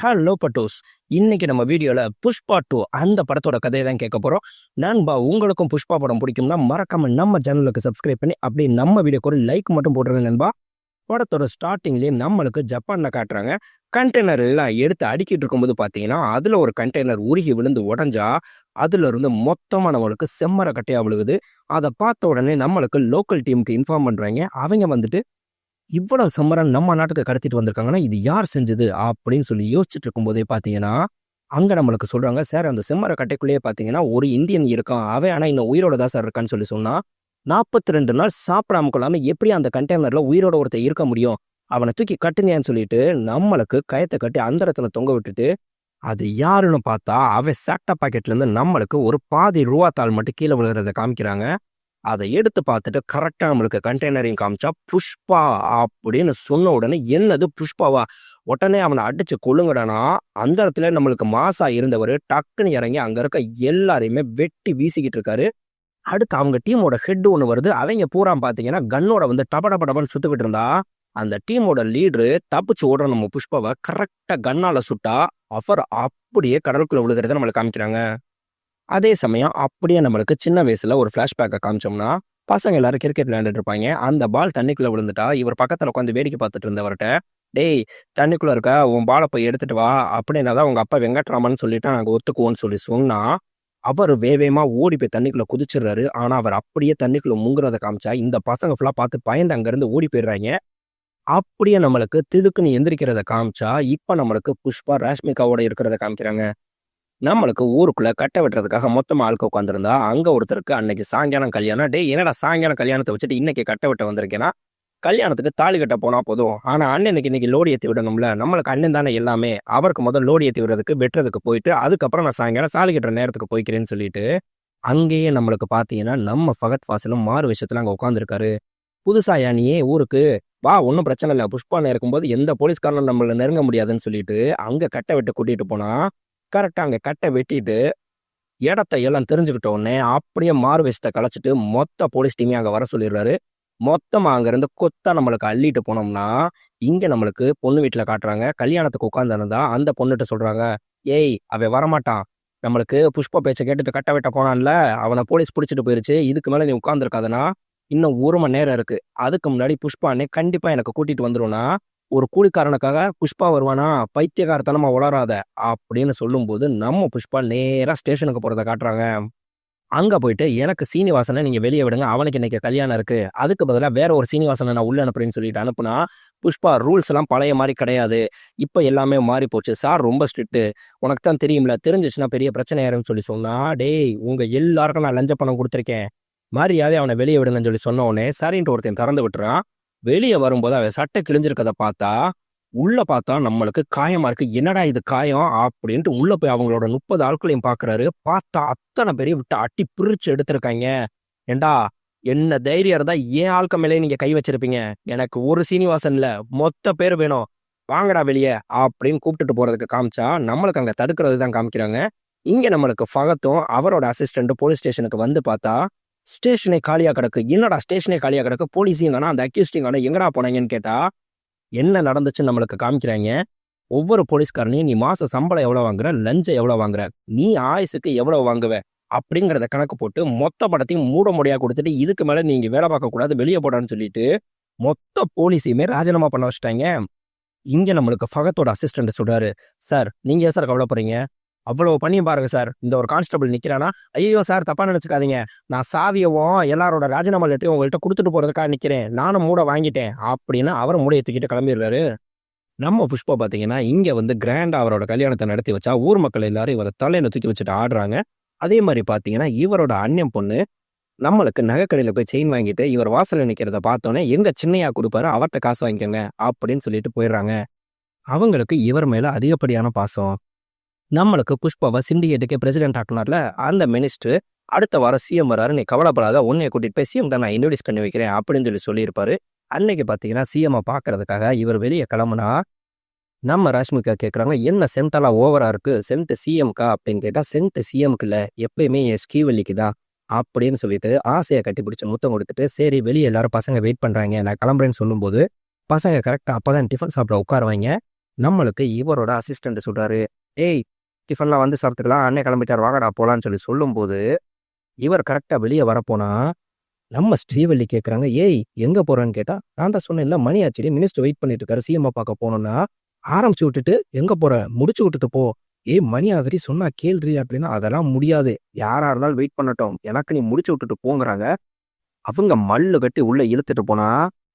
Hello பட்டோஸ். இன்னைக்கு நம்ம வீடியோல புஷ்பா 2 அந்த படத்தோட கதையை தான் கேட்க போறோம். நண்பா, உங்களுக்கும் புஷ்பா படம் பிடிக்கும்னா மறக்காம நம்ம சேனலுக்கு சப்ஸ்கிரைப் பண்ணி அப்படியே நம்ம வீடியோக்கு ஒரு லைக் மட்டும் போட்டுருங்க நண்பா. படத்தோட ஸ்டார்டிங்லேயே நம்மளுக்கு ஜப்பான்ல காட்டுறாங்க. கண்டெய்னர் எல்லாம் எடுத்து அடுக்கிட்டு இருக்கும்போது பார்த்தீங்கன்னா அதுல ஒரு கண்டெய்னர் உருகி விழுந்து உடஞ்சா அதுல இருந்து மொத்தமா நம்மளுக்கு செம்மர கட்டையா விழுகுது. அதை பார்த்த உடனே நம்மளுக்கு லோக்கல் டீமுக்கு இன்ஃபார்ம் பண்றாங்க. அவங்க வந்துட்டு இவ்வளவு செம்மரம் நம்ம நாட்டுக்கு கடத்திட்டு வந்திருக்காங்கன்னா இது யார் செஞ்சது அப்படின்னு சொல்லி யோசிச்சுட்டு இருக்கும்போதே பார்த்தீங்கன்னா அங்க நம்மளுக்கு சொல்றாங்க, சார் அந்த செம்மர கட்டைக்குள்ளேயே பார்த்தீங்கன்னா ஒரு இந்தியன் இருக்கான், அவன் ஆனா இன்னும் உயிரோட தான் சார் இருக்கான்னு சொல்லி சொன்னா 42 நாள் சாப்பிடாம கொள்ளாம எப்படி அந்த கண்டெய்னர்ல உயிரோட ஒருத்தர் இருக்க முடியும், அவனை தூக்கி கட்டுங்கன்னு சொல்லிட்டு நம்மளுக்கு கயத்தை கட்டி அந்த இடத்துல தொங்க விட்டுட்டு அது யாருன்னு பார்த்தா அவன் சாக்டா பாக்கெட்ல இருந்து நம்மளுக்கு ஒரு பாதி ரூபா தாள் மட்டும் கீழே விழுகிறத காமிக்கிறாங்க. அதை எடுத்து பார்த்துட்டு கரெக்டா நம்மளுக்கு கண்டெய்னரையும் காமிச்சா புஷ்பா அப்படின்னு சொன்ன உடனே என்னது புஷ்பாவா, உடனே அவனை அடிச்சு கொள்ளுங்கடானா அந்த இடத்துல நம்மளுக்கு மாசா இருந்தவர் டக்குன்னு இறங்கி அங்க இருக்க எல்லாரையுமே வெட்டி வீசிக்கிட்டு இருக்காரு. அடுத்து அவங்க டீமோட ஹெட் ஒன்று வருது. அவங்க பூரா பார்த்தீங்கன்னா கன்னோட வந்து டபடபடபன்னு சுத்துக்கிட்டு இருந்தா அந்த டீமோட லீடரு தப்பிச்சு ஓடுற நம்ம புஷ்பாவை கரெக்டா கண்ணால சுட்டா அவர் அப்படியே கடலுக்குள்ள விழுகிறத நம்மளுக்கு காமிக்கிறாங்க. அதே சமயம் அப்படியே நம்மளுக்கு சின்ன வயசுல ஒரு ஃபிளாஷ்பேக்கை காமிச்சோம்னா பசங்க எல்லாரும் கிரிக்கெட் விளையாண்டுட்டு இருப்பாங்க. அந்த பால் தண்ணிக்குள்ள விழுந்துட்டா இவர் பக்கத்துல உட்காந்து வேடிக்கை பார்த்துட்டு இருந்தவர்கிட்ட, டேய் தண்ணிக்குள்ள இருக்க உன் பாலை போய் எடுத்துட்டு வா அப்படின்னா தான் உங்க அப்பா வெங்கட்ராமன் சொல்லிட்டு நாங்க ஒத்துக்குவோம்னு சொல்லி சொன்னா அவர் வேகமா ஓடி போய் தண்ணிக்குள்ள குதிச்சிடுறாரு. ஆனா அவர் அப்படியே தண்ணிக்குள்ள முங்குறத காமிச்சா இந்த பசங்க ஃபுல்லா பார்த்து பயந்து அங்கிருந்து ஓடி போயிடுறாங்க. அப்படியே நம்மளுக்கு திடுக்குன்னு எந்திரிக்கிறத காமிச்சா இப்ப நம்மளுக்கு புஷ்பா ராஷ்மிகாவோட இருக்கிறத காமிக்கிறாங்க. நம்மளுக்கு ஊருக்குள்ள கட்டை வெட்டுறதுக்காக மொத்தமா ஆளுக்கு உட்காந்துருந்தா அங்க ஒருத்தருக்கு அன்னைக்கு சாயங்காலம் கல்யாணம். டே என்னடா சாயங்காலம் கல்யாணத்தை வச்சுட்டு இன்னைக்கு கட்டை வெட்ட வந்திருக்கேன்னா, கல்யாணத்துக்கு தாலி கட்ட போனா போதும், ஆனா அண்ணனுக்கு இன்னைக்கு லோடி ஏற்றி விடணும்ல, நம்மளுக்கு அண்ணன் தானே எல்லாமே, அவருக்கு முதல் லோடி ஏற்றி விடுறதுக்கு வெட்டுறதுக்கு போயிட்டு அதுக்கப்புறம் நான் சாயங்காலம் தாலி கட்டுற நேரத்துக்கு போய்க்கிறேன்னு சொல்லிட்டு அங்கேயே நம்மளுக்கு பார்த்தீங்கன்னா நம்ம ஃபகத் ஃபாசிலும் மாறு விஷயத்துல அங்கே உட்காந்துருக்காரு. புதுசா யானியே ஊருக்கு வா, ஒன்றும் பிரச்சனை இல்லை, புஷ்பான்னு இருக்கும்போது எந்த போலீஸ்காரனும் நம்மள நெருங்க முடியாதுன்னு சொல்லிட்டு அங்க கட்டை வெட்ட கூட்டிட்டு போனா கரெக்டா அங்க கட்டை வெட்டிட்டு இடத்த எல்லாம் தெரிஞ்சுக்கிட்ட உடனே அப்படியே மாறு வேஷத்தை கலைச்சிட்டு மொத்த போலீஸ் டீமே அங்க வர சொல்லிடுறாரு. மொத்தமா அங்க இருந்து கொத்தா நம்மளுக்கு அள்ளிட்டு போனோம்னா இங்க நம்மளுக்கு பொண்ணு வீட்டுல காட்டுறாங்க. கல்யாணத்துக்கு உட்கார்ந்து இருந்தா அந்த பொண்ணுகிட்ட சொல்றாங்க, ஏய் அவன் வரமாட்டான், நம்மளுக்கு புஷ்பா பேச்சை கேட்டுட்டு கட்ட வெட்ட போனான்ல அவனை போலீஸ் பிடிச்சிட்டு போயிருச்சு, இதுக்கு மேல நீ உட்கார்ந்துருக்காதனா இன்னும் 1 மணி நேரம் இருக்கு, அதுக்கு முன்னாடி புஷ்பானே கண்டிப்பா எனக்கு கூட்டிட்டு வந்துரும்னா ஒரு கூலிக்காரனுக்காக புஷ்பா வருவானா, பைத்தியகாரத்தனமா உளராத அப்படின்னு சொல்லும்போது நம்ம புஷ்பா நேரா ஸ்டேஷனுக்கு போறத காட்டுறாங்க. அங்க போயிட்டு எனக்கு சீனிவாசனை நீங்க வெளியே விடுங்க, அவனுக்கு இன்னைக்கு கல்யாணம் இருக்கு, அதுக்கு பதிலாக வேற ஒரு சீனிவாசனை நான் உள்ள அனுப்புறேன்னு சொல்லிட்டு அனுப்புனா புஷ்பா ரூல்ஸ் எல்லாம் பழைய மாதிரி கிடையாது, இப்ப எல்லாமே மாறி போச்சு, சார் ரொம்ப ஸ்ட்ரிக்ட், உனக்கு தான் தெரியும்ல, தெரிஞ்சிச்சுன்னா பெரிய பிரச்சனை ஆயிரும்னு சொல்லி சொன்னா, டேய் உங்க எல்லாருக்கும் நான் லஞ்ச பணம் கொடுத்துருக்கேன், மரியாதை அவனை வெளியே விடுங்கன்னு சொல்லி சொன்ன உடனே சரின்ட்டு ஒருத்தன் திறந்து விட்டுறான். வெளியே வரும்போது அவன் சட்டை கிழிஞ்சிருக்கத பார்த்தா உள்ள பார்த்தா நம்மளுக்கு காயமா இருக்கு. என்னடா இது காயம் அப்படின்ட்டு உள்ள போய் அவங்களோட 30 ஆட்களையும் பாக்குறாரு. பார்த்தா அத்தனை பேரையும் விட்டு அட்டி பிரிச்சு எடுத்திருக்காங்க. ஏண்டா என்ன தைரியம் இருந்தா ஏன் ஆட்கள் மேலே நீங்க கை வச்சிருப்பீங்க, எனக்கு ஒரு சீனிவாசன் இல்ல மொத்த பேர் வேணும், வாங்கடா வெளியே அப்படின்னு கூப்பிட்டுட்டு போறதுக்கு காமிச்சா நம்மளுக்கு அங்க தடுக்கிறது தான் காமிக்கிறாங்க. இங்க நம்மளுக்கு ஃபகத்தும் அவரோட அசிஸ்டன்ட் போலீஸ் ஸ்டேஷனுக்கு வந்து பார்த்தா ஸ்டேஷனே காலியா கிடக்கு. என்னடா ஸ்டேஷனே காலியா கிடக்கு, போலீஸையும் காணா, அந்த அக்யூஸ்டையும் காணா, எங்கடா போனாங்கன்னு கேட்டா என்ன நடந்துச்சுன்னு நம்மளுக்கு காமிக்கிறாங்க. ஒவ்வொரு போலீஸ்காரனையும் நீ மாச சம்பளம் எவ்வளவு வாங்குற, லஞ்சம் எவ்வளவு வாங்குற, நீ ஆயுசுக்கு எவ்வளவு வாங்குவ அப்படிங்கிறத கணக்கு போட்டு மொத்த படத்தையும் மூட முடியா கொடுத்துட்டு இதுக்கு மேல நீங்க வேலை பார்க்க கூடாது, வெளியே போடான்னு சொல்லிட்டு மொத்த போலீஸையுமே ராஜினாமா பண்ண வச்சுட்டாங்க. இங்க நம்மளுக்கு ஃபகத்தோட அசிஸ்டன்ட் சொல்றாரு, சார் நீங்க ஏன் சார் கவலைப்படுறீங்க, அவ்வளவு பண்ணியும் பாருங்க சார், இந்த ஒரு கான்ஸ்டபிள் நிக்கிறானா, ஐயோ சார் தப்பா நினைச்சுக்காதீங்க, நான் சாவியவும் எல்லாரோட ராஜினாமா லெட்டரையும் உங்கள்கிட்ட கொடுத்துட்டு போறதுக்காக நிக்கிறேன், நானும் மூட வாங்கிட்டேன் அப்படின்னு அவரை மூடைய தூக்கிட்டு கிளம்பிடுறாரு. நம்ம புஷ்பா பாத்தீங்கன்னா இங்க வந்து கிராண்டா அவரோட கல்யாணத்தை நடத்தி வச்சா ஊர் மக்கள் எல்லாரும் இவரை தலையில தூக்கி வச்சுட்டு ஆடுறாங்க. அதே மாதிரி பாத்தீங்கன்னா இவரோட அண்ணன் பொண்ணு நம்மளுக்கு நகைக்கடையில போய் செயின் வாங்கிட்டு இவர் வாசல்ல நிக்கிறத பார்த்தோன்னே எங்க சின்னையா கொடுப்பாரு அவர்கிட்ட காசு வாங்கிக்கோங்க அப்படின்னு சொல்லிட்டு போயிடுறாங்க. அவங்களுக்கு இவர் மேல அதிகப்படியான பாசம். நம்மளுக்கு புஷ்பாவை சிண்டிகேட்டுக்கே பிரசிடென்ட் ஆக்கினார்ல அந்த மினிஸ்டர் அடுத்த வாரம் சிஎம் வராரு, நீ கவலைப்படாத, உன்னைய கூட்டிட்டு போய் சிஎம் தான் நான் இன்ட்ரோடியூஸ் பண்ணி வைக்கிறேன் அப்படின்னு சொல்லி சொல்லியிருப்பாரு. அன்னைக்கு பார்த்தீங்கன்னா சிஎம்ஐ பார்க்கறதுக்காக இவர் வெளியே கிளம்புனா நம்ம ராஷ்மிகா கேட்குறாங்க, என்ன சென்டெல்லாம் ஓவரா இருக்கு, சென்ட் சிஎம்கா அப்படின்னு கேட்டால் சென்ட் சிஎம்க்கு இல்லை, எப்பயுமே என் ஸ்கீவல்லிக்குதா அப்படின்னு சொல்லிட்டு ஆசையை கட்டி பிடிச்சி முத்தம் கொடுத்துட்டு சரி வெளியே எல்லாரும் பசங்க வெயிட் பண்ணுறாங்க நான் கிளம்புறேன்னு சொல்லும்போது பசங்க கரெக்டாக அப்போ தான் டிஃபன் சாப்பிட உட்காருவாங்க. நம்மளுக்கு இவரோட அசிஸ்டன்ட் சொல்றாரு, ஏய் டிஃபன்லாம் வந்து சாப்பிட்டுக்கலாம், அண்ணே கிளம்பிட்டார் வாங்கடா போலான்னு சொல்லும்போது இவர் கரெக்டா வெளியே வரப்போனா நம்ம ஸ்ரீவள்ளி கேட்குறாங்க, ஏய் எங்க போறேன்னு கேட்டா, நான் தான் சொன்னேன்ல மணி ஆச்சுடி, மினிஸ்டர் வெயிட் பண்ணிட்டு இருக்காரு, சிஎம் பார்க்க போனோம்னா ஆரம்பிச்சு விட்டுட்டு எங்க போற முடிச்சு விட்டுட்டு போ. ஏய் மணி ஆகுதுடி சொன்னா கேள்றி அப்படின்னா, அதெல்லாம் முடியாது, யாரா இருந்தாலும் வெயிட் பண்ணட்டும், எனக்கு நீ முடிச்சு விட்டுட்டு போங்கிறாங்க. அவங்க மல்லு கட்டி உள்ள இழுத்துட்டு போனா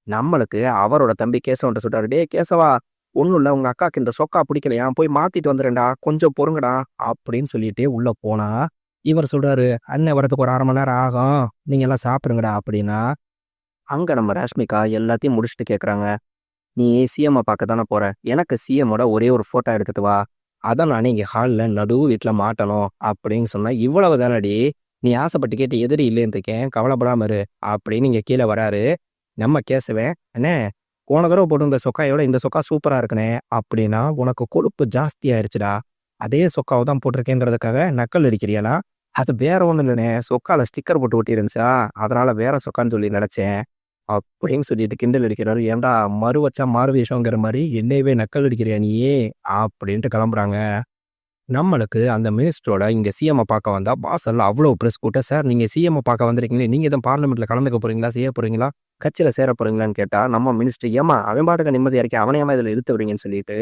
நம்மளுக்கு அவரோட தம்பி கேசவன்ட்ட சொல்றாரு, டே கேசவா ஒன்றும் இல்லை, உங்க அக்காக்கு இந்த சொக்கா பிடிக்கலையா, போய் மாத்திட்டு வந்துடுறேன்டா, கொஞ்சம் பொறுங்கடா அப்படின்னு சொல்லிட்டு உள்ள போனா இவர் சொல்றாரு, அண்ணன் வரதுக்கு ஒரு 1/2 மணி நேரம் ஆகும், நீங்க எல்லாம் சாப்பிடுங்கடா அப்படின்னா அங்க நம்ம ராஷ்மிகா எல்லாத்தையும் முடிச்சுட்டு கேட்குறாங்க, நீ சிஎம்ஐ பார்க்க தானே போற, எனக்கு சிஎம்மோட ஒரே ஒரு ஃபோட்டோ எடுத்துட்டு வா, அதான் நானே இங்கே ஹாலில் நடு வீட்டில் மாட்டணும் அப்படின்னு சொன்னா, இவ்வளவு தானடி நீ ஆசைப்பட்டு கேட்டு எதிரி இல்லைன்னு இருக்கேன், கவலைப்படாம இரு அப்படின்னு இங்கே கீழே வராரு. நம்ம கேசவன், அண்ணே போன தடவை போட்டு இந்த சொக்காயோட இந்த சொக்கா சூப்பராக இருக்குனே அப்படின்னா, உனக்கு கொழுப்பு ஜாஸ்தி ஆயிடுச்சுடா, அதே சொக்காவை தான் போட்டிருக்கேன்றதுக்காக நக்கல் அடிக்கிறியாளா, அது வேற ஒன்றும் இல்லைண்ணே, சொக்கால ஸ்டிக்கர் போட்டு ஒட்டி இருந்துச்சா, அதனால வேற சொக்கான்னு சொல்லி நினைச்சேன் அப்படின்னு சொல்லிட்டு கிண்டல் அடிக்கிறாரு. ஏன்டா மறு வச்சா மாறு வேஷங்கிற மாதிரி என்னையவே நக்கல் அடிக்கிறியா நீயே அப்படின்ட்டு கிளம்புறாங்க. நம்மளுக்கு அந்த மினிஸ்டரோட இங்கே சிஎம்ஐ பார்க்க வந்தா வாசல்ல அவ்வளோ ப்ரெஸ் கூட்ட, சார் நீங்கள் சிஎம்ஐ பார்க்க வந்திருக்கீங்களே, நீங்கள் எதுவும் பார்லிமெண்ட்டில் கலந்துக்க போறீங்களா, செய்ய போறீங்களா, கட்சியில் சேர போறீங்களான்னு கேட்டால் நம்ம மினிஸ்டர், ஏமா அவன் பாட்டுக்கு நிம்மதியாக இருக்கேன், அவனையாம இதில் இழுத்து வரீங்கன்னு சொல்லிட்டு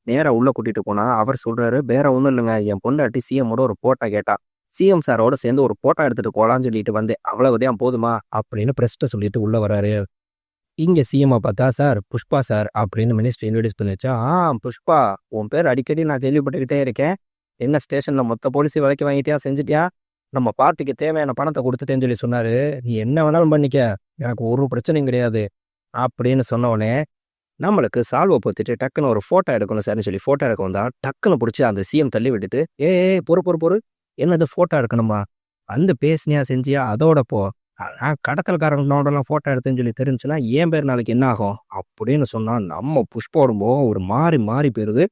நேராக உள்ளே கூட்டிட்டு போனா அவர் சொல்றாரு, வேற ஒன்றும் இல்லைங்க, என் பொண்டாட்டி சிஎம்மோட ஒரு போட்டோ கேட்டா, சிஎம் சாரோட சேர்ந்து ஒரு போட்டோ எடுத்துட்டு போலான்னு சொல்லிட்டு வந்து அவ்வளவுதான் போதுமா அப்படின்னு பிரஸ்ட்டை சொல்லிட்டு உள்ள வராரு. இங்க சிஎம்ஐ பார்த்தா, சார் புஷ்பா சார் அப்படின்னு மினிஸ்டர் இன்ட்ரோடியூஸ் பண்ணி வச்சா, புஷ்பா உன் பேர் அடிக்கடி நான் கேள்விப்பட்டுக்கிட்டே இருக்கேன், என்ன ஸ்டேஷன்ல மொத்த போலீஸ் விலைக்கு வாங்கிட்டியா, செஞ்சுட்டியா, நம்ம பார்ட்டிக்கு தேவையான பணத்தை கொடுத்துட்டேன்னு சொல்லி சொன்னாரு, நீ என்ன வேணாலும் பண்ணிக்க, எனக்கு ஒரு பிரச்சனையும் கிடையாது அப்படின்னு சொன்ன உடனே நம்மளுக்கு சால்வை பொத்திட்டு டக்குன்னு ஒரு ஃபோட்டோ எடுக்கணும் சார்னு சொல்லி ஃபோட்டோ எடுக்க வந்தா டக்குன்னு பிடிச்சி அந்த சிஎம் தள்ளி விட்டுட்டு, ஏ பொறு என்னது ஃபோட்டோ எடுக்கணுமா, வந்து பேசினியா செஞ்சியா அதோட போ, நான் கடத்தல்காரங்களோடலாம் ஃபோட்டோ எடுத்தேன்னு சொல்லி தெரிஞ்சுன்னா என் பேர் நாளைக்கு என்ன ஆகும் அப்படின்னு சொன்னா நம்ம புஷ்போடும்போ ஒரு மாறி மாறி போயிருது.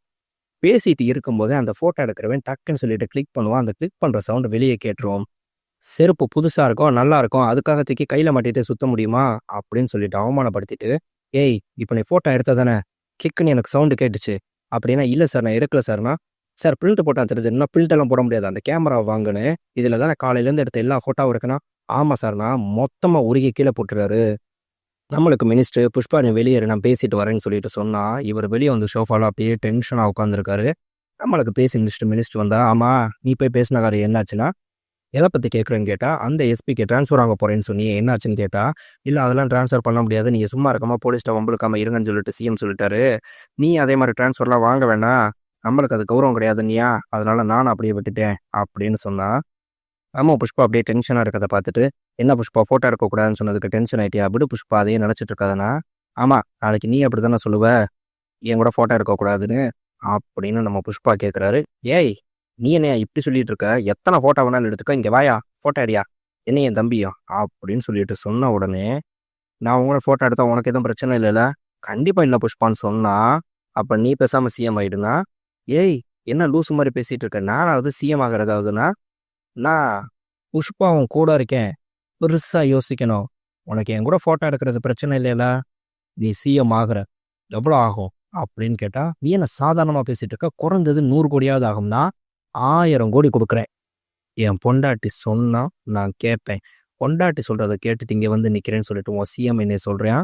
பேசிட்டு இருக்கும்போதே அந்த ஃபோட்டோ எடுக்கிறவன் டக்குன்னு சொல்லிட்டு கிளிக் பண்ணுவான், அந்த கிளிக் பண்ணுற சவுண்டு வெளியே கேட்டுருவோம். செருப்பு புதுசாக இருக்கும் நல்லா இருக்கும், அதுக்காக தூக்கி கையில் மாட்டிட்டு சுத்த முடியுமா அப்படின்னு சொல்லிட்டு அவமானப்படுத்திட்டு, ஏய் இப்போ நீ ஃபோட்டோ எடுத்த தானே, கிக்குன்னு எனக்கு சவுண்டு கேட்டுச்சு அப்படின்னா, இல்லை சார் நான் எடுக்கல சார்னா, சார் பிரிண்ட் போட்டால் தெரிஞ்சுன்னா பிரிண்டெல்லாம் போட முடியாது, அந்த கேமரா வாங்கினு இதில் தானே காலையிலேருந்து எடுத்த எல்லா ஃபோட்டோவும் இருக்குன்னா, ஆமாம் சார்னா மொத்தமாக உருகி கீழே போட்டுறாரு. நம்மளுக்கு மினிஸ்டர், புஷ்பா நீ வெளியேறு நான் பேசிட்டு வரேன்னு சொல்லிட்டு சொன்னா இவர் வெளியே வந்து ஷோஃபாவில் அப்படியே டென்ஷனாக உட்காந்துருக்காரு. நம்மளுக்கு பேசி முடிச்சுட்டு மினிஸ்டர் வந்தா, ஆமாம் நீ போய் பேசினாரு என்னாச்சுன்னா, எதை பற்றி கேட்குறேன்னு கேட்டால், அந்த எஸ்பிக்கு ட்ரான்ஸ்ஃபர் ஆக போகிறேன்னு சொன்னி என்னாச்சுன்னு கேட்டால், இல்லை அதெல்லாம் ட்ரான்ஸ்ஃபர் பண்ண முடியாது, நீங்கள் சும்மா இருக்காமல் போலீஸ்ட்ட வம்பளுக்காமல் இருங்கன்னு சொல்லிட்டு சிஎம் சொல்லிட்டாரு, நீ அதே மாதிரி ட்ரான்ஸ்ஃபர்லாம் வாங்க வேண்டாம், நம்மளுக்கு அது கௌரவம் கிடையாதுன்னியா, அதனால நானும் அப்படியே விட்டுட்டேன் அப்படின்னு சொன்னா, ஆமாம் புஷ்பா அப்படியே டென்ஷனாக இருக்கிறத பார்த்துட்டு, என்ன புஷ்பா ஃபோட்டோ எடுக்கக்கூடாதுன்னு சொன்னதுக்கு டென்ஷன் ஆகிட்டியா, விடு புஷ்பா அதையே நினச்சிட்டு இருக்காதுன்னா, ஆமாம் நாளைக்கு நீ அப்படி தானே சொல்லுவ என் கூட ஃபோட்டோ எடுக்கக்கூடாதுன்னு அப்படின்னு நம்ம புஷ்பா கேட்குறாரு. ஏய் நீ என்னையா இப்படி சொல்லிட்டு இருக்க, எத்தனை ஃபோட்டோ வேணாலும் எடுத்துக்க, இங்கே வாயா ஃபோட்டோ அடியா, என்ன என் தம்பியா அப்படின்னு சொல்லிட்டு சொன்ன உடனே, நான் உங்களோட ஃபோட்டோ எடுத்தா உனக்கு எதுவும் பிரச்சனை இல்லைல்ல, கண்டிப்பாக இல்லை புஷ்பான்னு சொன்னா, அப்போ நீ பேசாமல் சிஎம் ஆகிடுனா, ஏய் என்ன லூசு மாதிரி பேசிகிட்டு இருக்க, நானாவது சிஎம் ஆகிறதாவதுன்னா, நான் புஷ்பாவும் கூட இருக்கேன், பெருசாக யோசிக்கணும், உனக்கு என் கூட ஃபோட்டோ எடுக்கிறது பிரச்சனை இல்லைல்ல, நீ சிஎம் ஆகிற, எவ்வளோ ஆகும் அப்படின்னு கேட்டால், நீ என்ன சாதாரணமாக பேசிகிட்டு இருக்க, குறைஞ்சது 100 கோடியாவது ஆகும்னா 1000 கோடி கொடுக்குறேன், என் பொண்டாட்டி சொன்னா நான் கேட்பேன், பொண்டாட்டி சொல்கிறத கேட்டுட்டு இங்கே வந்து நிற்கிறேன்னு சொல்லிட்டு உன் சிஎம் என்ன சொல்கிறேன்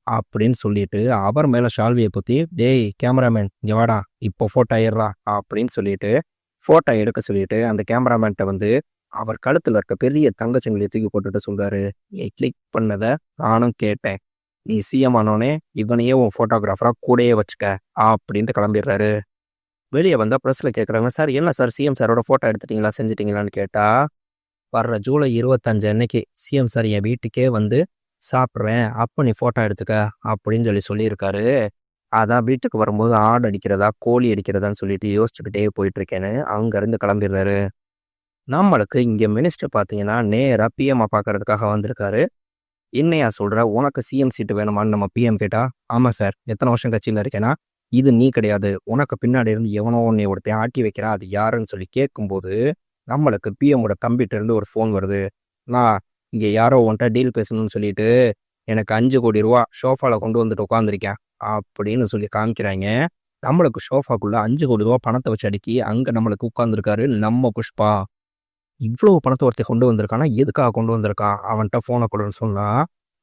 அப்படின்னு சொல்லிட்டு அவர் மேலே ஷால்வியை பற்றி, டேய் கேமராமேன் இங்கே வாடா இப்போ ஃபோட்டோ ஏறுறா அப்படின்னு சொல்லிட்டு ஃபோட்டோ எடுக்க சொல்லிட்டு அந்த கேமராமேன்ட்ட வந்து அவர் கழுத்தில் இருக்க பெரிய தங்கச்சங்கிலியை தூக்கி போட்டுட்டு சொல்கிறாரு, நீ கிளிக் பண்ணதை நானும் கேட்டேன், நீ சிஎம் ஆனோடனே இவனையே உன் ஃபோட்டோகிராஃபராக கூடயே வச்சுக்க அப்படின்ட்டு கிளம்பிடுறாரு. வெளியே வந்தால் ப்ரெஸ்ஸில் கேட்குறாங்க, சார் என்ன சார் சிஎம் சாரோட ஃபோட்டோ எடுத்துட்டிங்களா செஞ்சிட்டிங்களான்னு கேட்டால், வர்ற ஜூலை 25 அன்னைக்கு சிஎம் சார் என் வீட்டுக்கே வந்து சாப்பிட்றேன், அப்போ நீ ஃபோட்டோ எடுத்துக்க அப்படின்னு சொல்லியிருக்காரு. அதான் வீட்டுக்கு வரும்போது ஆடு அடிக்கிறதா கோழி அடிக்கிறதான்னு சொல்லிட்டு யோசிச்சுக்கிட்டே போயிட்டுருக்கேன்னு அங்கேருந்து கிளம்பிடுறாரு. நம்மளுக்கு இங்கே மினிஸ்டர் பார்த்தீங்கன்னா நேராக பிஎம்ஐ பார்க்கறதுக்காக வந்திருக்காரு. என்னையா சொல்கிற, உனக்கு சிஎம் சீட்டு வேணுமான்னு நம்ம பிஎம் கேட்டால், ஆமாம் சார் எத்தனை வருஷம் கட்சியில் இருக்கேன்னா, இது நீ கிடையாது, உனக்கு பின்னாடி இருந்து எவனோ ஒன்றை ஒருத்தன் ஆட்டி வைக்கிறான், அது யாருன்னு சொல்லி கேட்கும்போது நம்மளுக்கு பிஎம்மோட கம்ப்யூட்டர்லேருந்து ஒரு ஃபோன் வருது, நான் இங்கே யாரோ உன்ட்ட டீல் பேசணும்னு சொல்லிட்டு எனக்கு 5 கோடி ரூபா ஷோஃபாவில் கொண்டு வந்துட்டு உட்காந்துருக்கேன் அப்படின்னு சொல்லி காமிக்கிறாங்க. நம்மளுக்கு சோஃபாக்குள்ள 5 கோடி ரூபா பணத்தை வச்சு அடுக்கி அங்க நம்மளுக்கு உட்கார்ந்துருக்காரு நம்ம புஷ்பா. இவ்வளவு பணத்தை ஒருத்தன் கொண்டு வந்திருக்கானா, எதுக்காக கொண்டு வந்திருக்கான்? அவன்கிட்ட போனை கொடுன்னு சொன்னா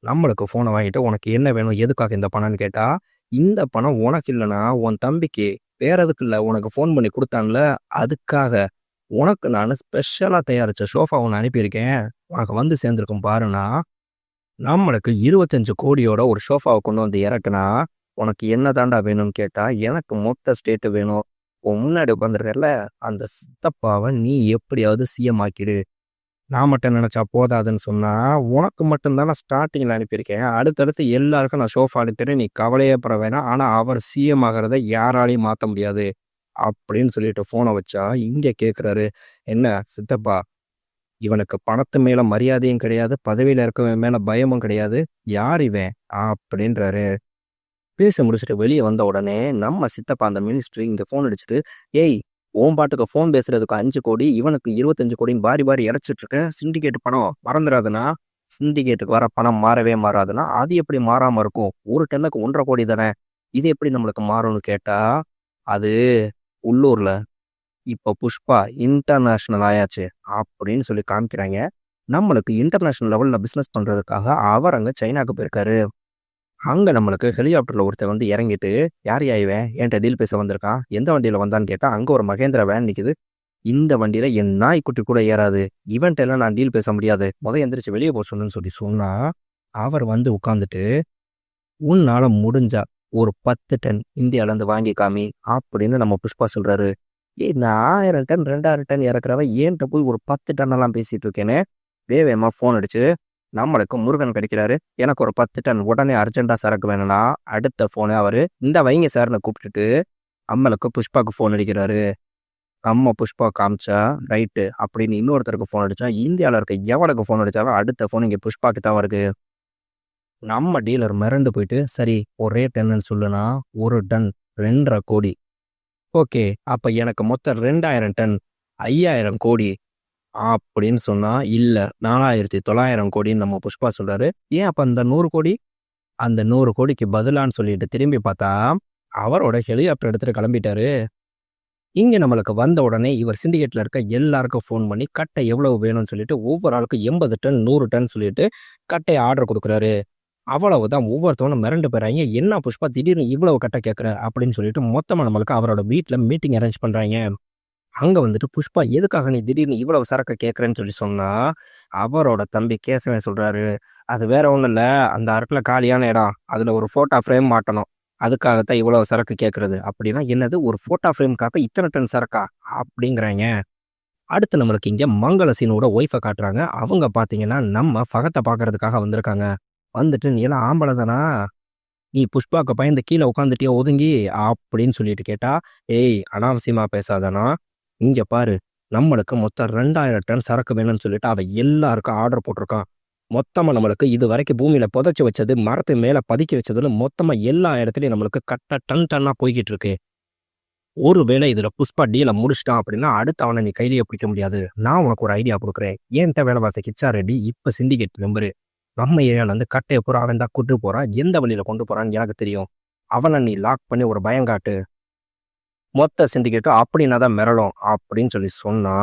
நம்மளுக்கு போனை வாங்கிட்டு உனக்கு என்ன வேணும், எதுக்காக இந்த பணம்னு கேட்டா, இந்த பணம் உனக்கு இல்லைன்னா உன் தம்பிக்கு, வேற எதுக்கு இல்லை, உனக்கு ஃபோன் பண்ணி கொடுத்தான்ல அதுக்காக உனக்கு நான் ஸ்பெஷலா தயாரிச்ச சோஃபா ஒன்று அனுப்பியிருக்கேன், உனக்கு வந்து சேர்ந்துருக்கும் பாருன்னா. நம்மளுக்கு 25 கோடியோட ஒரு சோஃபாவை கொண்டு வந்து இறக்குனா உனக்கு என்ன தாண்டா வேணும்னு கேட்டா, எனக்கு மொத்த ஸ்டேட்டு வேணும். உன் முன்னாடி உட்காந்துருக்கல அந்த சித்தப்பாவை நீ எப்படியாவது சிஎம் ஆக்கிடு. நான் மட்டும் நினைச்சா போதாதுன்னு சொன்னா, உனக்கு மட்டும்தான் நான் ஸ்டார்டிங்ல அனுப்பியிருக்கேன், அடுத்தடுத்து எல்லாருக்கும் நான் சோஃபா அனுப்பிடுறேன், நீ கவலையே பட வேணாம். ஆனா அவர் சிஎம் ஆகிறத யாராலையும் மாற்ற முடியாது அப்படின்னு சொல்லிட்டு போனை வச்சா, இங்க கேட்குறாரு, என்ன சித்தப்பா, இவனுக்கு பணத்து மேல மரியாதையும் கிடையாது, பதவியில இருக்கவன் மேல பயமும் கிடையாது, யார் இவன் அப்படின்றாரு. பேச முடிச்சுட்டு வெளியே வந்த உடனே நம்ம சித்தப்பா அந்த மினிஸ்ட்ரி இங்க ஃபோன் அடிச்சுட்டு, ஏய் உன் பாட்டுக்கு ஃபோன் பேசுறதுக்கு 5 கோடி, இவனுக்கு 25 கோடின்னு பாரி பாரி இறைச்சிட்டு இருக்க, சிண்டிகேட் பணம் மறந்துடாதுன்னா, சிண்டிகேட்டுக்கு வர பணம் மாறவே மாறாதுன்னா அது எப்படி மாறாம இருக்கும், ஒரு டன்னுக்கு 1.5 கோடி தானே, இது எப்படி நம்மளுக்கு மாறும்னு கேட்டா, அது உள்ளூர்ல இப்போ புஷ்பா இன்டர்நேஷனல் ஆயாச்சு அப்படின்னு சொல்லி காமிக்கிறாங்க. நம்மளுக்கு இன்டர்நேஷனல் லெவல்ல பிசினஸ் பண்றதுக்காக அவர் அங்க சைனாக்கு போயிருக்காரு. அங்க நம்மளுக்கு ஹெலிகாப்டர்ல ஒருத்தர் வந்து இறங்கிட்டு, யார் இவன், என்கிட்ட டீல் பேச வந்திருக்கான், எந்த வண்டியில வந்தான்னு கேட்டா, அங்க ஒரு மகேந்திரா வேன் நிக்குது, இந்த வண்டியில என் நாய்க்குட்டி கூட ஏறாது, இவன்ட்ட எல்லாம் நான் டீல் பேச முடியாது, எந்திரிச்சு வெளியே போக சொல்லுன்னு சொல்லி சொன்னா, அவர் வந்து உட்காந்துட்டு, உன்னால முடிஞ்சா ஒரு 10 டன் இந்தியால இருந்து வாங்கி காமி அப்படின்னு நம்ம புஷ்பா சொல்றாரு. நான் 1000 டன் 2000 டன் இறக்குறவன் ஏன்ட்ட போய் ஒரு 10 டன் எல்லாம் பேசிட்டு இருக்கேன்னு வேவேமா ஃபோன் அடிச்சு, நம்மளுக்கு முருகன் கிடைக்கிறாரு, எனக்கு ஒரு 10 டன் உடனே அர்ஜென்டா சரக்கு வேணும்னா, அடுத்த ஃபோனு அவரு இந்த வைங்க சார்னு கூப்பிட்டுட்டு நம்மளுக்கு புஷ்பாக்கு ஃபோன் அடிக்கிறாரு. நம்ம புஷ்பா காமிச்சா ரைட்டு அப்படின்னு இன்னொருத்தருக்கு ஃபோன் அடிச்சா, இந்தியாவில் இருக்க எவனுக்கு ஃபோன் அடிச்சாலும் அடுத்த ஃபோன் இங்கே புஷ்பாக்கு தான் வருது. நம்ம டீலர் மிரண்டு போயிட்டு, சரி ஒரு ரேட் என்னன்னு சொல்லுனா, 1 டன் 2.5 கோடி. ஓகே, அப்ப எனக்கு மொத்தம் 2000 டன் 5000 கோடி அப்படின்னு சொன்னா, இல்ல 4900 கோடின்னு நம்ம புஷ்பா சொல்றாரு. ஏன் அப்ப அந்த 100 கோடி, அந்த 100 கோடிக்கு பதிலான்னு சொல்லிட்டு திரும்பி பார்த்தா, அவரோட ஹெலிகாப்டர் எடுத்துட்டு கிளம்பிட்டாரு. இங்க நம்மளுக்கு வந்த உடனே இவர் சிண்டிகேட்ல இருக்க எல்லாருக்கும் ஃபோன் பண்ணி கட்டை எவ்வளவு வேணும்னு சொல்லிட்டு ஒவ்வொரு ஆளுக்கும் 80 டன் 100 டன் சொல்லிட்டு கட்டை ஆர்டர் கொடுக்குறாரு. அவ்வளவுதான், ஒவ்வொருத்தவனும் மிரண்டு போறாங்க, என்ன புஷ்பா திடீர்னு இவ்வளவு கட்டை கேட்குற அப்படின்னு சொல்லிட்டு மொத்தமா நம்மளுக்கு அவரோட வீட்டுல மீட்டிங் அரேஞ்ச் பண்றாங்க. அங்க வந்துட்டு புஷ்பா எதுக்காக நீ திடீர்னு இவ்வளவு சரக்கு கேட்குறேன்னு சொல்லி சொன்னா, அவரோட தம்பி கேசவன் சொல்றாரு, அது வேற ஒண்ணும் இல்ல, அந்த அரட்டுல காலியான இடம், அதுல ஒரு போட்டோ ஃப்ரேம் மாட்டணும், அதுக்காகத்தான் இவ்வளவு சரக்கு கேட்கறது. அப்படின்னா என்னது, ஒரு போட்டோ ஃப்ரேம்காக இத்தனை டன் சரக்கா அப்படிங்கிறாங்க. அடுத்து நம்மளுக்கு இங்க மங்களசீனோட ஒய்ஃபை காட்டுறாங்க. அவங்க பாத்தீங்கன்னா நம்ம ஃபகத்தை பாக்குறதுக்காக வந்திருக்காங்க. வந்துட்டு, நீ எல்லாம் ஆம்பளை தானா, நீ புஷ்பாக்கு பயந்து கீழே உட்காந்துட்டியா ஒதுங்கி அப்படின்னு சொல்லிட்டு கேட்டா, ஏய் அனாவசியமா பேசாதானா, இங்க பாரு, நம்மளுக்கு மொத்தம் 2000 டன் சரக்கு வேணும்னு சொல்லிட்டு அவ எல்லாருக்கும் ஆர்டர் போட்டிருக்கான். மொத்தமா நம்மளுக்கு இது வரைக்கும் பூமியில புதைச்சு வச்சது, மரத்து மேல பதுக்கி வச்சதுல மொத்தமா எல்லா இடத்துலயும் நம்மளுக்கு கட்ட டன் டன்னா போய்கிட்டு இருக்கு. ஒருவேளை இதுல புஷ்பா டீலை முடிச்சிட்டான் அப்படின்னா அடுத்து அவனை நீ கையிலேயே பிடிக்க முடியாது. நான் உனக்கு ஒரு ஐடியா கொடுக்குறேன், ஏன்ட்ட வேலை பார்த்த கிச்சா ரெட்டி இப்ப சிண்டிகேட் மெம்பரு, நம்ம ஏரியால இருந்து கட்டையை பூரா அவன் தான் கூட்டு போறான், எந்த வழியில கொண்டு போறான்னு எனக்கு தெரியும், அவனை நீ லாக் பண்ணி ஒரு பயம் காட்டு, மொத்த சிண்டிகேட்டும் அப்படின்னா தான் மிரளும் அப்படின்னு சொல்லி சொன்னா,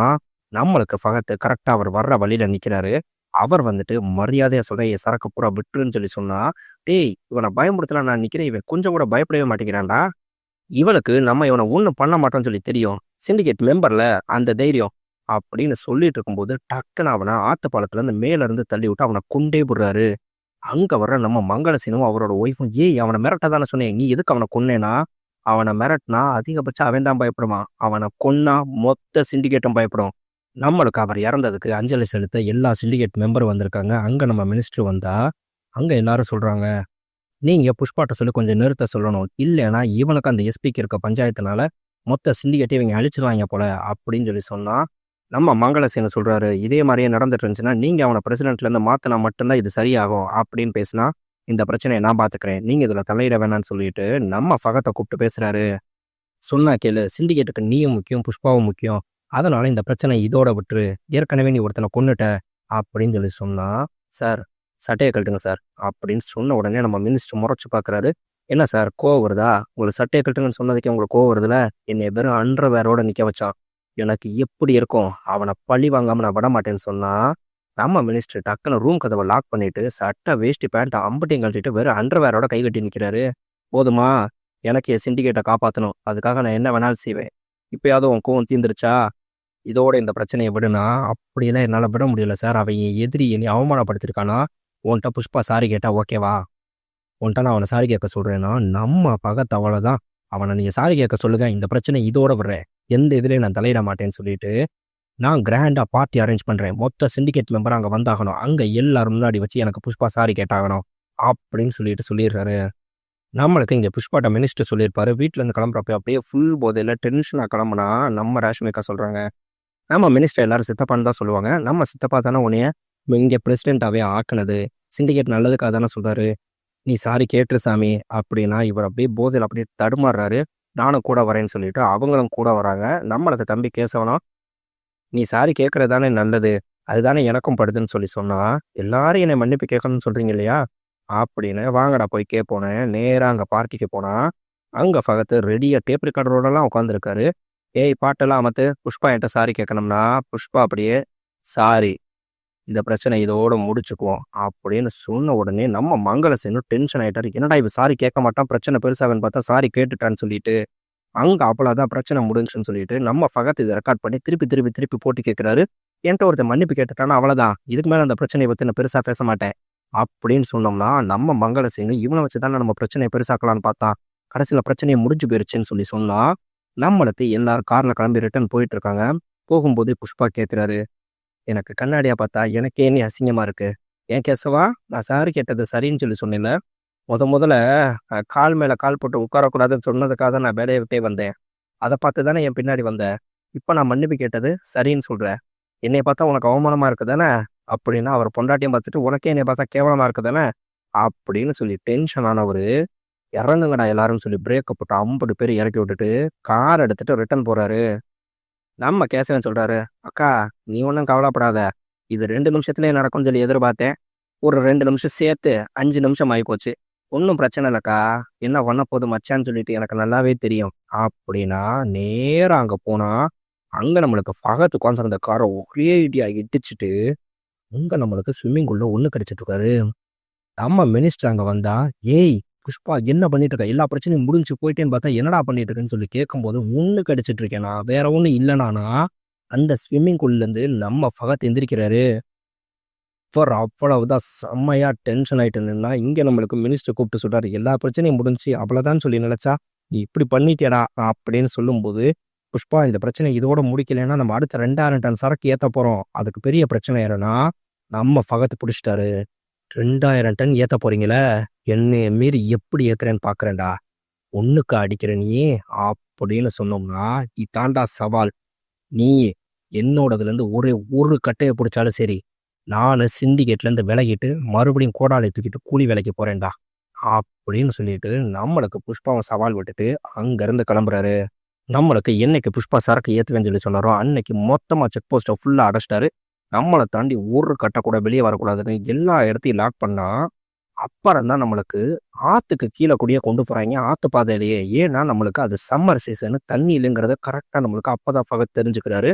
நம்மளுக்கு ஃபகத்து கரெக்டா அவர் வர்ற வழியில நிக்கிறாரு. அவர் வந்துட்டு மரியாதையா சொல்ற, என் சரக்கு பூரா விட்டுருன்னு சொல்லி சொன்னா, டேய் இவனை பயமுறுத்தலாம் நான் நிக்கிறேன், இவன் கொஞ்சம் கூட பயப்படவே மாட்டேங்கிறான்டா, இவனுக்கு நம்ம இவனை ஒன்றும் பண்ண மாட்டோம்னு சொல்லி தெரியும், சிண்டிகேட் மெம்பர்ல அந்த தைரியம் அப்படின்னு சொல்லிட்டு இருக்கும்போது டக்குன்னு அவனை ஆத்துப்பாலத்துல இருந்து மேல இருந்து தள்ளி விட்டு அவனை கொண்டே போடுறாரு. அங்க வர்ற நம்ம மங்களசீனும் அவரோட ஒய்ஃபும், ஏய் அவனை மிரட்ட தானே சொன்னேன், நீ எதுக்கு அவனை கொன்னேனா, அவனை மிரட்டினா அதிகபட்சம் அவன் தான் பயப்படுவான், அவனை கொன்னா மொத்த சிண்டிகேட்டும் பயப்படும். நம்மளுக்கு அவர் இறந்ததுக்கு அஞ்சலி செலுத்த எல்லா சிண்டிகேட் மெம்பரும் வந்திருக்காங்க. அங்க நம்ம மினிஸ்டர் வந்தா அங்க எல்லாரும் சொல்றாங்க, நீங்க புஷ்பாட்ட சொல்லி கொஞ்சம் நிறுத்த சொல்லணும், இல்லைன்னா இவனுக்கு அந்த எஸ்பிக்கு இருக்க பஞ்சாயத்துனால மொத்த சிண்டிகேட்டை இவங்க அழிச்சிருவாங்க போல அப்படின்னு சொல்லி சொன்னா, நம்ம மங்களசேன சொல்றாரு, இதே மாதிரியே நடந்துட்டு இருந்துச்சுன்னா நீங்க அவனை பிரசிடென்ட்ல இருந்து மாத்தினா மட்டும்தான் இது சரியாகும் அப்படின்னு பேசினா, இந்த பிரச்சனையை நான் பாத்துக்கிறேன், நீங்க இதுல தலையிட வேணாம்னு சொல்லிட்டு நம்ம ஃபகத்தை கூப்பிட்டு பேசுறாரு. சொன்னா கேளு, சிண்டிகேட்டுக்கு நீயும் முக்கியம் புஷ்பாவும் முக்கியம், அதனால இந்த பிரச்சனை இதோட விட்டுரு, ஏற்கனவே நீ ஒருத்தனை கொன்னுட்ட அப்படின்னு சொல்லி சொன்னா, சார் சட்டையை கழட்டுங்க சார் அப்படின்னு சொன்ன உடனே நம்ம மினிஸ்டர் முறைச்சு பாக்குறாரு. என்ன சார் கோவம் வருதா? உங்களுக்கு சட்டையை கட்டுங்கன்னு சொன்னதுக்கே உங்களுக்கு கோவம் வருதுல? என்னைய வெறும் அண்டர்வேரோட நிக்க வச்சான். எனக்கு எப்படி இருக்கும்? அவன பழி வாங்காம நான் விடமாட்டேன்னு சொன்னா, நம்ம மினிஸ்டர் டக்குனு ரூம் கதவ லாக் பண்ணிட்டு, சட்டை, வேஷ்டி, பேண்ட் அம்புட்டையும் கழட்டிட்டு வெறும் அண்டர்வேரோட கை கட்டி நிக்கிறாரு. போதுமா? எனக்கு என் சிண்டிகேட்ட காப்பாத்தணும். அதுக்காக நான் என்ன வேணாலும் செய்வேன். இப்பயாவது உன் கோவம் தீர்ந்துருச்சா? இதோட இந்த பிரச்சனைய விடுனா, அப்படியெல்லாம் என்னால விட முடியல சார். அவன் என் எதிரி என்னைய அவமானப்படுத்தியிருக்கானா? உன்ட்ட புஷ்பா சாரி கேட்டா ஓகேவா? உன்ட்ட நான் அவன சாரி கேட்க சொல்றேன்னா, நம்ம பகத்து அவ்வளோதான். அவன நீங்க சாரி கேட்க சொல்லுங்க. இந்த பிரச்சனை இதோட விடுறேன். எந்த இதுலயும் நான் தலையிட மாட்டேன்னு சொல்லிட்டு, நான் கிராண்டா பார்ட்டி அரேஞ்ச் பண்றேன். மொத்த சிண்டிகேட் மெம்பர் அங்க வந்தாகணும். அங்க எல்லாரும் முன்னாடி வச்சு எனக்கு புஷ்பா சாரி கேட்டாகணும். அப்படின்னு சொல்லிட்டு சொல்லிடுறாரு. நம்மளுக்கு இங்க புஷ்பாட்ட மினிஸ்டர் சொல்லியிருப்பாரு. வீட்ல இருந்து கிளம்புறப்ப அப்படியே ஃபுல் போதையில டென்ஷனா கிளம்புனா, நம்ம ரேஷ்மிகா சொல்றாங்க. நம்ம மினிஸ்டர் எல்லாரும் சித்தப்பான்னு தான் சொல்லுவாங்க. நம்ம சித்தப்பா தானே உன்னைய இங்க பிரசிடென்ட்டாவே ஆக்குனது. சிண்டிகேட் நல்லதுக்காக தானே சொல்றாரு. நீ சாரி கேட்டுரு சாமி அப்படின்னா, இவர் அப்படியே போதையில அப்படியே தடுமாறுறாரு. நானும் கூட வரேன்னு சொல்லிட்டு அவங்களும் கூட வராங்க. நம்மளுக்கு தம்பி கேசவனும், நீ சாரி கேட்கறது தானே நல்லது. அதுதானே எனக்கும் படுதுன்னு சொல்லி சொன்னா, எல்லாரும் என்னை மன்னிப்பு கேட்கணும்னு சொல்றீங்க இல்லையா? அப்படின்னு வாங்கடா போய் கேட்போனே. நேரா அங்க பார்ட்டிக்கு போனா, அங்க ஃபகத்து ரெடியா டேப் ரெக்கார்டரோடலாம் உட்காந்துருக்காரு. ஏய் பாட்டெல்லாம் அமத்து, புஷ்பா என்கிட்ட சாரி கேட்கணும்னா, புஷ்பா அப்படியே சாரி, இந்த பிரச்சனை இதோட முடிச்சுக்குவோம் அப்படின்னு சொன்ன உடனே நம்ம மங்களசேனும் டென்ஷன் ஆயிட்டாரு. என்னடா இவ சாரி கேட்க மாட்டான், பிரச்சனை பெருசாகன்னு பார்த்தா சாரி கேட்டுட்டான்னு சொல்லிட்டு, அங்க அப்போதான் பிரச்சனை முடிஞ்சுன்னு சொல்லிட்டு நம்ம ஃபகத் இதை ரெக்கார்ட் பண்ணி திருப்பி திருப்பி திருப்பி போட்டு கேட்கிறாரு. என்கிட்ட ஒருத்தர் மன்னிப்பு கேட்டுட்டானா அவ்வளவுதான், இதுக்கு மேல அந்த பிரச்சனையை பத்தி நான் பெருசா பேச மாட்டேன் அப்படின்னு சொன்னோம்னா, நம்ம மங்களசேனு இவனை வச்சுதானே நம்ம பிரச்சனையை பெருசாக்கலாம்னு பார்த்தா, கடைசியில பிரச்சனையை முடிஞ்சு போயிருச்சுன்னு சொல்லி சொன்னா, நம்மளுக்கு எல்லாரும் கார்ல கிளம்பி ரிட்டர்ன் போயிட்டு இருக்காங்க. போகும்போது புஷ்பா கேட்கிறாரு, எனக்கு கண்ணாடியா பார்த்தா எனக்கே நீ அசிங்கமா இருக்கு. ஏன் கேசவா, நான் சாரி கேட்டது சரின்னு சொல்லி சொன்னேன்ல. முதல்ல கால் மேல கால் போட்டு உட்காரக்கூடாதுன்னு சொன்னதுக்காக தான் நான் வேலையை விட்டே வந்தேன். அதை பார்த்து தானே என் பின்னாடி வந்த. இப்போ நான் மன்னிப்பு கேட்டது சரின்னு சொல்றேன். என்னைய பார்த்தா உனக்கு அவமானமா இருக்கு தானே? அப்படின்னா அவர் பொண்டாட்டியும் பார்த்துட்டு உனக்கே என்னைய பார்த்தா கேவலமா இருக்கு தானே? அப்படின்னு சொல்லி டென்ஷன் ஆனவரு, இறங்குங்கடா எல்லாரும் சொல்லி பிரேக்கை போட்டு 50 பேர் இறக்கி விட்டுட்டு கார் எடுத்துட்டு ரிட்டர்ன் போறாரு. நம்ம கேசவன் சொல்றாரு, அக்கா நீ ஒன்றும் கவலைப்படாத, இது 2 நிமிஷத்துலேயே நடக்கும்னு சொல்லி எதிர்பார்த்தேன். ஒரு 2 நிமிஷம் சேர்த்து 5 நிமிஷம் ஆகி போச்சு. ஒன்றும் பிரச்சனை இல்லைக்கா, என்ன பண்ண போது மச்சான்னு சொல்லிட்டு எனக்கு நல்லாவே தெரியும் அப்படின்னா, நேரா அங்கே போனா, அங்கே நம்மளுக்கு ஃபகத் உட்காந்துருந்த காரை ஒரே இடியா இடிச்சுட்டு, அங்கே நம்மளுக்கு ஸ்விம்மிங் பூல்ல ஒன்று கடிச்சிட்டு இருக்காரு. நம்ம மினிஸ்டர் அங்கே வந்தா, ஏய் புஷ்பா என்ன பண்ணிட்டு இருக்க, எல்லா பிரச்சனையும் முடிஞ்சு போயிட்டேன்னு பார்த்தா என்னடா பண்ணிட்டு இருக்கேன்னு சொல்லி கேட்கும்போது, ஒன்று கடிச்சிட்டு இருக்கேனா வேற ஒன்றும் இல்லைனானா, அந்த ஸ்விம்மிங் பூல்லேருந்து நம்ம ஃபகத் எந்திரிக்கிறாரு. அவ்வளவுதான் செம்மையா டென்ஷன் ஆயிட்டு நின்னா, இங்கே நம்மளுக்கு மினிஸ்டர் கூப்பிட்டு சொல்றாரு, எல்லா பிரச்சனையும் முடிஞ்சு அவ்வளோதான் சொல்லி நினைச்சா நீ இப்படி பண்ணிட்டியடா அப்படின்னு சொல்லும்போது, புஷ்பா இந்த பிரச்சனை இதோட முடிக்கலைன்னா நம்ம அடுத்த 2000 டன் சரக்கு ஏற்ற போறோம், அதுக்கு பெரிய பிரச்சனை ஏறனா நம்ம ஃபகத் பிடிச்சிட்டாரு. 2000 டன் ஏற்ற போறீங்களே, என்னைய மீறி எப்படி ஏத்துறேன்னு பாக்குறேன்டா, ஒண்ணுக்கு அடிக்கிற நீ அப்படின்னு சொன்னோம்னா, இதாண்டா சவால். நீ என்னோடதுல இருந்து ஒரு கட்டையை பிடிச்சாலும் சரி, நான் சிண்டிகேட்லேருந்து விலகிட்டு மறுபடியும் கோடாலை தூக்கிட்டு கூலி வேலைக்கு போறேன்டா அப்படின்னு சொல்லிட்டு நம்மளுக்கு புஷ்பாவை சவால் விட்டுட்டு அங்கேருந்து கிளம்புறாரு. நம்மளுக்கு என்னைக்கு புஷ்பா சரக்கு ஏற்றுவேன்னு சொல்லி சொன்னாரோ அன்னைக்கு மொத்தமாக செக் போஸ்ட்டை ஃபுல்லாக அடைச்சிட்டாரு. நம்மளை தாண்டி ஒரு கட்டை கூட வெளியே வரக்கூடாதுன்னு எல்லா இடத்தையும் லாக் பண்ணா, அப்புறம் தான் நம்மளுக்கு ஆற்றுக்கு கீழே கூடியே கொண்டு போகிறாங்க, ஆற்று பாதையிலேயே. ஏன்னா நம்மளுக்கு அது சம்மர் சீசனு, தண்ணி இல்லைங்கிறத கரெக்டாக நம்மளுக்கு அப்போ தான் ஃபகத் தெரிஞ்சுக்கிறாரு.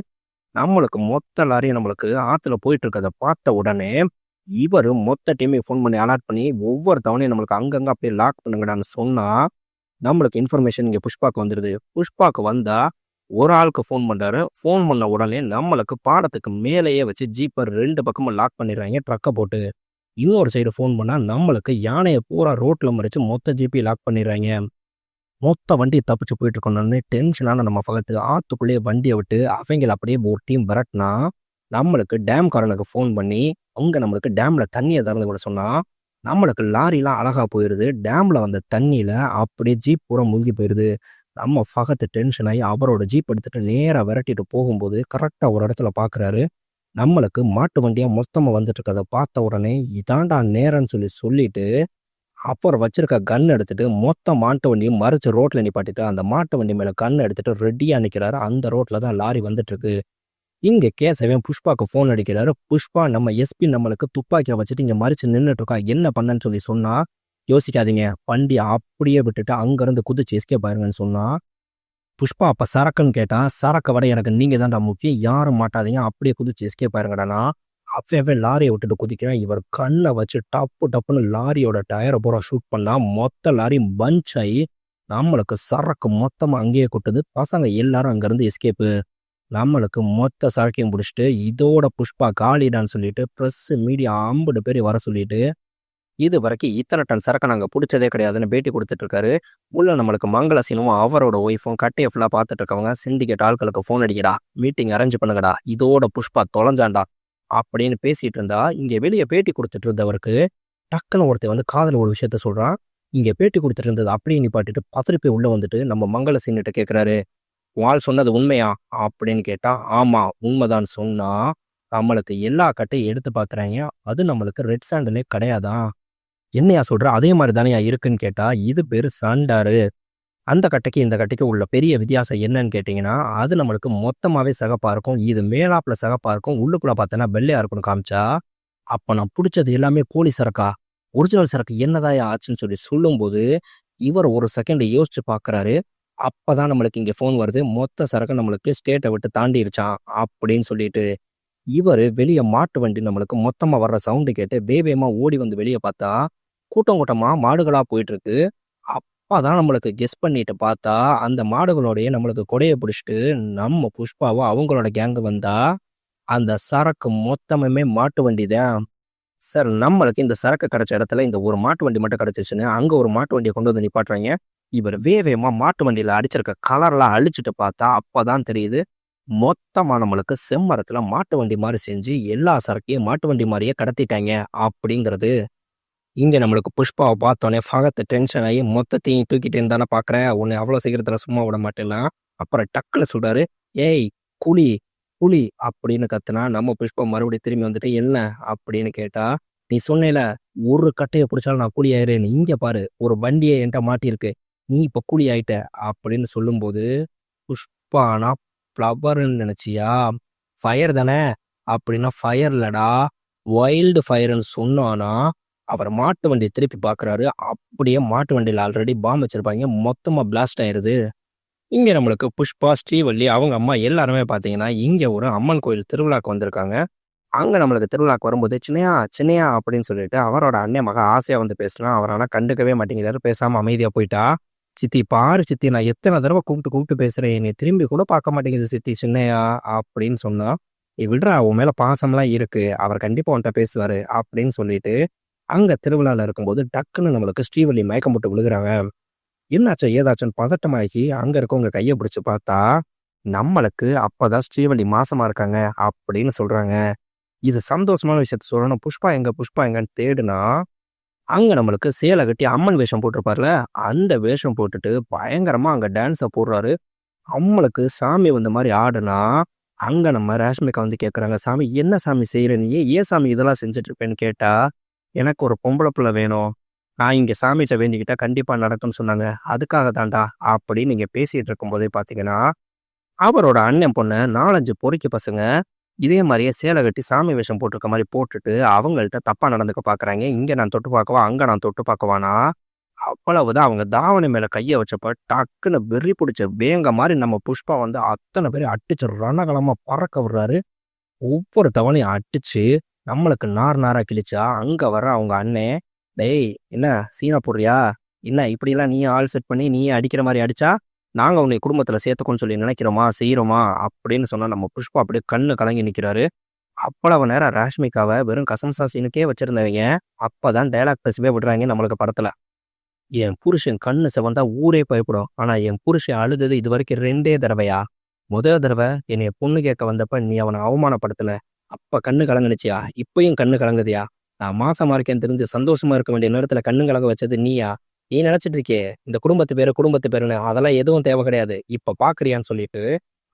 நம்மளுக்கு மொத்த லாரியும் நம்மளுக்கு ஆத்துல போயிட்டு இருக்கிறத பார்த்த உடனே இவரு மொத்த டீமையும் ஃபோன் பண்ணி அலர்ட் பண்ணி ஒவ்வொரு தவணையும் நம்மளுக்கு அங்கங்க அப்படியே லாக் பண்ணுங்கடான்னு சொன்னா, நம்மளுக்கு இன்ஃபர்மேஷன் இங்கே புஷ்பாக்கு வந்துடுது. புஷ்பாக்கு வந்தா ஒரு ஆளுக்கு ஃபோன் பண்றாரு. ஃபோன் பண்ண உடனே நம்மளுக்கு பாடத்துக்கு மேலேயே வச்சு ஜீப்பர் 2 பக்கமும் லாக் பண்ணிடுறாங்க ட்ரக்கை போட்டு. இன்னொரு சைடு ஃபோன் பண்ணா நம்மளுக்கு யானையை பூரா ரோட்ல மறிச்சு மொத்த ஜீப்பி லாக் பண்ணிடுறாங்க. மொத்த வண்டி தப்பிச்சு போயிட்டு இருக்கணும்னு டென்ஷனான நம்ம ஃபகத்து ஆத்துக்குள்ளேயே வண்டியை விட்டு அவங்கள அப்படியே ஒரு டீம் விரட்டினா, நம்மளுக்கு டேம்காரனுக்கு ஃபோன் பண்ணி அங்கே நம்மளுக்கு டேம்ல தண்ணியை திறந்து விட சொன்னா, நம்மளுக்கு லாரிலாம் அழகா போயிடுது. டேம்ல வந்த தண்ணியில அப்படியே ஜீப் பூரா மூழ்கி போயிடுது. நம்ம ஃபகத்து டென்ஷன் ஆகி அவரோட ஜீப் எடுத்துட்டு நேராக விரட்டிட்டு போகும்போது கரெக்டாக ஒரு இடத்துல பார்க்குறாரு. நம்மளுக்கு மாட்டு வண்டியாக மொத்தமாக வந்துட்டு இருக்கதை பார்த்த உடனே இதாண்டா நேரம்னு சொல்லிட்டு அப்புறம் வச்சிருக்க கன் எடுத்துட்டு மொத்த மாட்டு வண்டியும் மறைச்சு ரோட்ல நிப்பாட்டிட்டு அந்த மாட்டு வண்டி மேல கன் எடுத்துட்டு ரெடியா நிக்கிறாரு. அந்த ரோட்ல தான் லாரி வந்துட்டு இருக்கு. இங்க கேசவன் புஷ்பாக்கு போன் அடிக்கிறாரு. புஷ்பா நம்ம எஸ்பி நம்மளுக்கு துப்பாக்கியை வச்சுட்டு இங்க மறிச்சு நின்றுட்டு இருக்கா, என்ன பண்ணன்னு சொல்லி சொன்னா, யோசிக்காதீங்க, வண்டி அப்படியே விட்டுட்டு அங்கேருந்து குதிச்சு எஸ்கேப் ஆயிருங்கன்னு சொன்னா, புஷ்பா அப்போ சரக்குன்னு கேட்டா, சரக்கை விட எனக்கு நீங்கள் தான்டா முக்கியம், யாரும் மாட்டாதீங்க, அப்படியே குதிச்சு எஸ்கேப் ஆயிருங்கடானா, அப்பவே லாரியை விட்டுட்டு குதிக்கிறேன். இவர் கண்ணை வச்சு டப்பு டப்புன்னு லாரியோட டயரை பூரா ஷூட் பண்ணா, மொத்த லாரியும் பஞ்ச் ஆகி நம்மளுக்கு சரக்கு மொத்தமாக அங்கேயே கொட்டுது. பசங்க எல்லாரும் அங்கேருந்து எஸ்கேப்பு. நம்மளுக்கு மொத்த சரக்கையும் பிடிச்சிட்டு இதோட புஷ்பா காலிடான்னு சொல்லிட்டு ப்ரெஸ் மீடியா 50 பேர் வர சொல்லிட்டு இது வரைக்கும் இத்தனை டன் சரக்கை நாங்கள் பிடிச்சதே கிடையாதுன்னு பேட்டி கொடுத்துட்டு இருக்காரு. உள்ள நம்மளுக்கு மங்களசீனும் அவரோட ஒய்ஃபும் கட்டையை ஃபுல்லாக பார்த்துட்டு இருக்கவங்க, சிண்டிகேட் ஆட்களுக்கு ஃபோன் அடிக்கடா, மீட்டிங் அரேஞ்ச் பண்ணுங்கடா, இதோட புஷ்பா தொலைஞ்சாண்டா அப்படின்னு பேசிட்டு இருந்தா, இங்கே வெளியே பேட்டி கொடுத்துட்டு இருந்தவருக்கு டக்குன்னு ஒருத்தர் வந்து காதில் ஒரு விஷயத்த சொல்கிறான். இங்கே பேட்டி கொடுத்துட்டு இருந்தது அப்படியே நிப்பாட்டிட்டு பத்திரி போய் உள்ளே வந்துட்டு நம்ம மங்களசீன்கிட்ட கேட்குறாரு, வாள் சொன்னது உண்மையா அப்படின்னு கேட்டா, ஆமா உண்மைதான் சொன்னா நம்மளுக்கு எல்லா கட்டையும் எடுத்து பார்க்குறாங்க, அது நம்மளுக்கு ரெட் சாண்டலே கிடையாதான். என்னையா சொல்ற, அதே மாதிரி தானேயா இருக்குன்னு கேட்டா, இது பேரு சாண்டாரு. அந்த கட்டைக்கு இந்த கட்டைக்கு உள்ள பெரிய வித்தியாசம் என்னன்னு கேட்டிங்கன்னா, அது நம்மளுக்கு மொத்தமாகவே சிகப்பா இருக்கும், இது மேலாப்பில் சிகப்பா இருக்கும், உள்ளுக்குள்ள பார்த்தோன்னா வெள்ளையா இருக்குன்னு காமிச்சா, அப்போ நான் பிடிச்சது எல்லாமே போலி சரக்கா, ஒரிஜினல் சரக்கு என்னதாயா ஆச்சுன்னு சொல்லி சொல்லும்போது இவர் ஒரு செகண்ட் யோசிச்சு பார்க்குறாரு. அப்பதான் நம்மளுக்கு இங்கே ஃபோன் வருது, மொத்த சரக்கு நம்மளுக்கு ஸ்டேட்டை விட்டு தாண்டிருச்சான் அப்படின்னு சொல்லிட்டு. இவர் வெளியே மாட்டு வண்டி நம்மளுக்கு மொத்தமாக வர்ற சவுண்டு கேட்டு வேகமா ஓடி வந்து வெளியே பார்த்தா, கூட்டம் கூட்டமாக மாடுகளாக போயிட்டு இருக்கு. அப்பதான் நம்மளுக்கு கெஸ் பண்ணிட்டு பார்த்தா, அந்த மாடுகளோடைய நம்மளுக்கு கொடையை பிடிச்சிட்டு நம்ம புஷ்பாவோ அவங்களோட கேங்கு வந்தா, அந்த சரக்கு மொத்தமுமே மாட்டு வண்டி தான். சார், நம்மளுக்கு இந்த சரக்கு கிடைச்ச இடத்துல இந்த ஒரு மாட்டு வண்டி மட்டும் கிடைச்சிச்சுன்னு அங்கே ஒரு மாட்டு வண்டியை கொண்டு வந்து நிப்பாட்டுறாங்க. இவர் வேகமா மாட்டு வண்டியில் அடிச்சிருக்க கலர்லாம் அழிச்சிட்டு பார்த்தா அப்பதான் தெரியுது, மொத்தமாக நம்மளுக்கு செம்மரத்தில் மாட்டு வண்டி மாதிரி செஞ்சு எல்லா சரக்கையும் மாட்டு வண்டி மாதிரியே கடத்திட்டாங்க அப்படிங்கிறது. இங்கே நம்மளுக்கு புஷ்பாவை பார்த்தோன்னே ஃபகத்து டென்ஷன் ஆகி மொத்தத்தையும் தூக்கிட்டேன்னு தானே பார்க்குறேன், உன்னை அவ்வளோ சீக்கிரத்தில் சும்மா விட மாட்டேன்னா. அப்புறம் டக்குன்னு சொல்கிறாரு, ஏய் குழி புலி அப்படின்னு கத்துனா, நம்ம புஷ்பா மறுபடியும் திரும்பி வந்துட்டு என்ன அப்படின்னு கேட்டா, நீ சொன்னேல ஒரு கட்டையை பிடிச்சாலும் நான் கூலி ஆயிரேன்னு, இங்க பாரு ஒரு வண்டியை என்கிட்ட மாட்டியிருக்கு, நீ இப்ப கூலி ஆயிட்ட அப்படின்னு சொல்லும்போது, புஷ்பானா ஃப்ளவர்ன்னு நினைச்சியா, ஃபயர் தானே அப்படின்னா ஃபயர் இல்லடா வைல்டு ஃபயர்ன்னு சொன்னானா, அவர் மாட்டு வண்டியை திருப்பி பார்க்குறாரு. அப்படியே மாட்டு வண்டியில் ஆல்ரெடி பாம்பு வச்சிருப்பாங்க, மொத்தமாக பிளாஸ்ட் ஆயிடுது. இங்கே நம்மளுக்கு புஷ்பா, ஸ்ரீவள்ளி அவங்க அம்மா எல்லாருமே பார்த்தீங்கன்னா இங்கே ஒரு அம்மன் கோயில் திருவிழாக்கு வந்திருக்காங்க. அங்கே நம்மளுக்கு திருவிழாக்கு வரும்போது சின்னையா சின்னையா அப்படின்னு சொல்லிட்டு அவரோட அண்ணன் மக ஆசையாக வந்து பேசினா, அவர் ஆனால் கண்டுக்கவே மாட்டேங்கிறாரு, பேசாமல் அமைதியாக போயிட்டா. சித்தி பாரு சித்தி, நான் எத்தனை தடவை கூப்பிட்டு கூப்பிட்டு பேசுகிறேன், என்னை திரும்பி கூட பார்க்க மாட்டேங்குது சித்தி சின்னையா அப்படின்னு சொன்னா, விடுறா உன் மேலே பாசம்லாம் இருக்கு, அவர் கண்டிப்பாக உன்கிட்ட பேசுவார் அப்படின்னு சொல்லிட்டு அங்கே திருவிழாவில் இருக்கும்போது டக்குன்னு நம்மளுக்கு ஸ்ரீவள்ளி மயக்கம் போட்டு விழுகிறாங்க. என்னாச்சு ஏதாச்சுன்னு பதட்டமாகி அங்க இருக்கவங்க கையை பிடிச்சு பார்த்தா, நம்மளுக்கு அப்பதான் ஸ்ரீவள்ளி மாசமா இருக்காங்க அப்படின்னு சொல்றாங்க. இது சந்தோஷமான விஷயத்த சொல்லணும். புஷ்பா எங்க புஷ்பா எங்கன்னு தேடுனா, அங்க நம்மளுக்கு சேலை கட்டி அம்மன் வேஷம் போட்டிருப்பார்ல, அந்த வேஷம் போட்டுட்டு பயங்கரமா அங்க டான்ஸை போடுறாரு. நம்மளுக்கு சாமி வந்த மாதிரி ஆடுனா, அங்க நம்ம ரேஷ்மிகா வந்து கேட்குறாங்க, சாமி என்ன சாமி செய்யற நீ, ஏன் சாமி இதெல்லாம் செஞ்சுட்டு இருப்பேன்னு கேட்டா, எனக்கு ஒரு பொம்பளை பிள்ளை வேணும், நான் இங்கே சாமிகிட்ட வேண்டிக்கிட்டா கண்டிப்பாக நடக்கும்னு சொன்னாங்க, அதுக்காக தான்டா அப்படின்னு நீங்கள் பேசிகிட்டு இருக்கும்போதே பார்த்தீங்கன்னா, அவரோட அண்ணன் பொண்ணை 4-5 பொறுக்கி பசங்க இதே மாதிரியே சேலை கட்டி சாமி வேஷம் போட்டிருக்க மாதிரி போட்டுட்டு அவங்கள்ட்ட தப்பாக நடந்துக்க பார்க்குறாங்க. இங்கே நான் தொட்டு பார்க்கவா, அங்கே நான் தொட்டு பார்க்கவானா, அவ்வளவுதான். அவங்க தாவணி மேலே கையை வச்சப்ப டக்குன்னு வெறி பிடிச்ச வேங்க மாதிரி நம்ம புஷ்பா வந்து அத்தனை பேரும் அடிச்சு ரணகலமாக பறக்க விடுறாரு. ஒவ்வொரு தவணையும் அடிச்சு நம்மளுக்கு நார் நாரா கிழிச்சா அங்கே வர அவங்க அண்ணன், டேய் என்ன சீனா போடுறியா, என்ன இப்படிலாம் நீ ஆள் செட் பண்ணி நீ அடிக்கிற மாதிரி அடிச்சா நாங்கள் உன்னை குடும்பத்தில் சேர்த்துக்கோன்னு சொல்லி நினைக்கிறோமா செய்கிறோமா அப்படின்னு சொன்னால் நம்ம புஷ்பா அப்படியே கண்ணு கலங்கி நிற்கிறாரு. அவ்வளவு நேரம் ரேஷ்மிகாவை வெறும் கசம்சா சீனுக்கே வச்சுருந்தவங்க அப்போ தான் டைலாக் பேசவே விடுறாங்க நம்மளுக்கு படத்தில். என் புருஷன் கண்ணு செவந்தா ஊரே பயப்படும், ஆனால் என் புருஷன் அழுதது இது வரைக்கும் 2 தடவையா. முதல் தடவை என்னைய பொண்ணு கேட்க வந்தப்ப நீ அவனை அவமானப்படுத்தல, அப்போ கண்ணு கலங்குனுச்சியா, இப்பயும் கண்ணு கலங்குதியா, நான் மாசமா இருக்கேன் தெரிஞ்சு சந்தோஷமா இருக்க வேண்டிய நேரத்துல கண்ணு கலங்க வச்சது நீயா, நீ நினைச்சிட்டு இருக்கே இந்த குடும்பத்து பேருன்னு, அதெல்லாம் எதுவும் தேவை கிடையாது, இப்ப பாக்குறியான்னு சொல்லிட்டு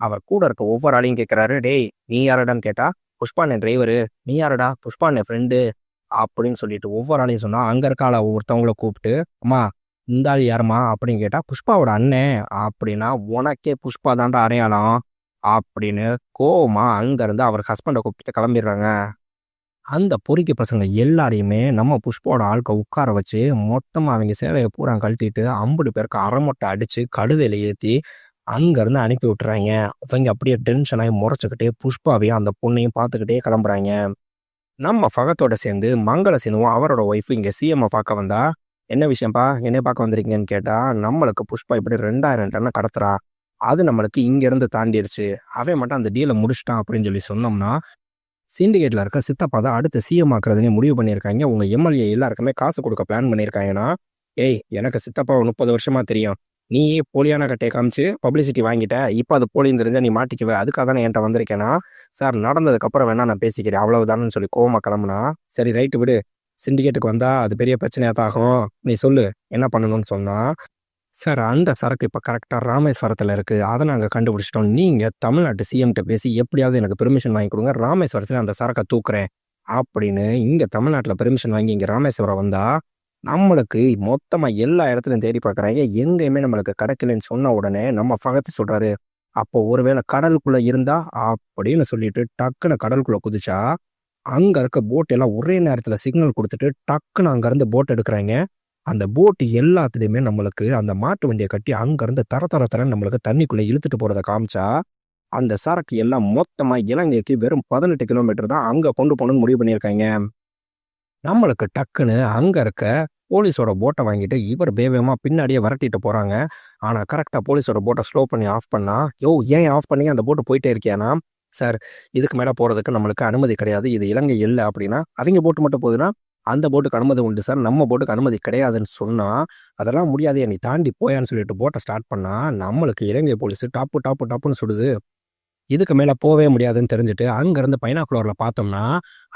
அவர் கூட இருக்க ஒவ்வொரு ஆளையும் கேட்கிறாரு, டேய் நீ யாரடான்னு கேட்டா, புஷ்பாண்ணே டிரைவரு, நீ யாரடா, புஷ்பாண்ணே ஃப்ரெண்டு அப்படின்னு சொல்லிட்டு ஒவ்வொரு ஆளையும் சொன்னா, அங்க இருக்க ஆளை ஒவ்வொருத்தவங்கள கூப்பிட்டு, அம்மா இந்த ஆள் யாருமா அப்படின்னு கேட்டா, புஷ்பாவோட அண்ணன் அப்படின்னா, உனக்கே புஷ்பா தாண்டா அடையாளம் அப்படின்னு கோவமா அங்க இருந்து அவர் ஹஸ்பண்டை கூப்பிட்டு கிளம்பிடுறாங்க. அந்த பொறுக்கி பசங்க எல்லாரையுமே நம்ம புஷ்பாவோட ஆட்கள் உட்கார வச்சு மொத்தமாக அவங்க சேலையை பூரா கழட்டிட்டு 50 பேருக்கு அரைமொட்டை அடித்து கழுதையில் ஏற்றி அங்கேருந்து அனுப்பி விட்டுறாங்க. அவங்க அப்படியே டென்ஷன் ஆகி முறைச்சிக்கிட்டே புஷ்பாவையும் அந்த பொண்ணையும் பார்த்துக்கிட்டே கிளம்புறாங்க. நம்ம ஃபகத்தோட சேர்ந்து மங்கள சீனுவும் அவரோட ஒய்ஃபு இங்கே சிஎம்ஐ பார்க்க வந்தா, என்ன விஷயம்ப்பா என்னை பார்க்க வந்திருக்கீங்கன்னு கேட்டால், நம்மளுக்கு புஷ்பா இப்படி 2000 டன்னை கடத்துறா, அது நம்மளுக்கு இங்கேருந்து தாண்டிடுச்சு, அவன் மட்டும் அந்த டீலை முடிச்சிட்டான் அப்படின்னு சொல்லி சொன்னோம்னா, சிண்டிகேட்டில் இருக்க சித்தப்பா தான் அடுத்து சிஎம் ஆக்குறதுனே முடிவு பண்ணியிருக்காங்க. உங்கள் எம்எல்ஏ எல்லாருக்குமே காசு கொடுக்க பிளான் பண்ணியிருக்காங்கன்னா, ஏய் எனக்கு சித்தப்பாவை 30 வருஷமாக தெரியும், நீ போலியான கட்டையை காமிச்சு பப்ளிசிட்டி வாங்கிட்ட, இப்போ அது போலின்னு தெரிஞ்சால் நீ மாட்டிக்குவே, அதுக்காக தானே என்கிட்ட வந்திருக்கேனா, சார் நடந்ததுக்கப்புறம் வேணா நான் பேசிக்கிறேன் அவ்வளவுதானு சொல்லி கோவமாக கிளம்புனா, சரி ரைட்டு விடு, சிண்டிகேட்டுக்கு வந்தால் அது பெரிய பிரச்சனையாக தான் ஆகும், நீ சொல்லு என்ன பண்ணணும்னு சொன்னால், சார் அந்த சரக்கு இப்போ கரெக்டாக ராமேஸ்வரத்தில் இருக்குது, அதை நாங்கள் கண்டுபிடிச்சிட்டோம், நீங்கள் தமிழ்நாட்டு சிஎம்கிட்ட பேசி எப்படியாவது எனக்கு பெர்மிஷன் வாங்கி கொடுங்க, ராமேஸ்வரத்தில் அந்த சரக்கை தூக்குறேன் அப்படின்னு இங்கே தமிழ்நாட்டில் பெர்மிஷன் வாங்கி இங்கே ராமேஸ்வரம் வந்தால் நம்மளுக்கு மொத்தமாக எல்லா இடத்துலையும் தேடி பார்க்குறாங்க, எங்கேயுமே நம்மளுக்கு கிடைக்கலன்னு சொன்ன உடனே நம்ம ஃபகத்து சொல்கிறாரு, அப்போ ஒருவேளை கடலுக்குள்ளே இருந்தா அப்படின்னு சொல்லிட்டு டக்குன்னு கடலுக்குள்ளே குதிச்சா அங்கே இருக்க போட் எல்லாம் ஒரே நேரத்தில் சிக்னல் கொடுத்துட்டு டக்குன்னு அங்கேருந்து போட் எடுக்கிறாங்க. அந்த போட்டு எல்லாத்துலேயுமே நம்மளுக்கு அந்த மாட்டு வண்டியை கட்டி அங்கேருந்து தரன்னு நம்மளுக்கு தண்ணிக்குள்ளே இழுத்துட்டு போகிறத காமிச்சா, அந்த சரக்கு எல்லாம் மொத்தமாக இலங்கைக்கு வெறும் 18 கிலோமீட்டர் தான் அங்கே கொண்டு போகணும்னு முடிவு பண்ணியிருக்காங்க. நம்மளுக்கு டக்குன்னு அங்கே இருக்க போலீஸோட போட்டை வாங்கிட்டு இவர் வேகமாக பின்னாடியே விரட்டிட்டு போகிறாங்க. ஆனால் கரெக்டாக போலீஸோட போட்டை ஸ்லோ பண்ணி ஆஃப் பண்ணா, யோ ஏன் ஆஃப் பண்ணி அந்த போட்டு போயிட்டே இருக்கியானா, சார் இதுக்கு மேலே போகிறதுக்கு நம்மளுக்கு அனுமதி கிடையாது, இது இலங்கை இல்லை அப்படின்னா, அவங்க போட்டு மட்டும் போகுதுன்னா அந்த போட்டுக்கு அனுமதி உண்டு சார், நம்ம போட்டுக்கு அனுமதி கிடையாதுன்னு சொன்னால், அதெல்லாம் முடியாது நீ தாண்டி போயான்னு சொல்லிட்டு போட்டை ஸ்டார்ட் பண்ணால் நம்மளுக்கு இலங்கை போலீஸு டாப்புன்னு சுடுது. இதுக்கு மேலே போகவே முடியாதுன்னு தெரிஞ்சுட்டு அங்கேருந்து பைனாக்குலரில் பார்த்தோம்னா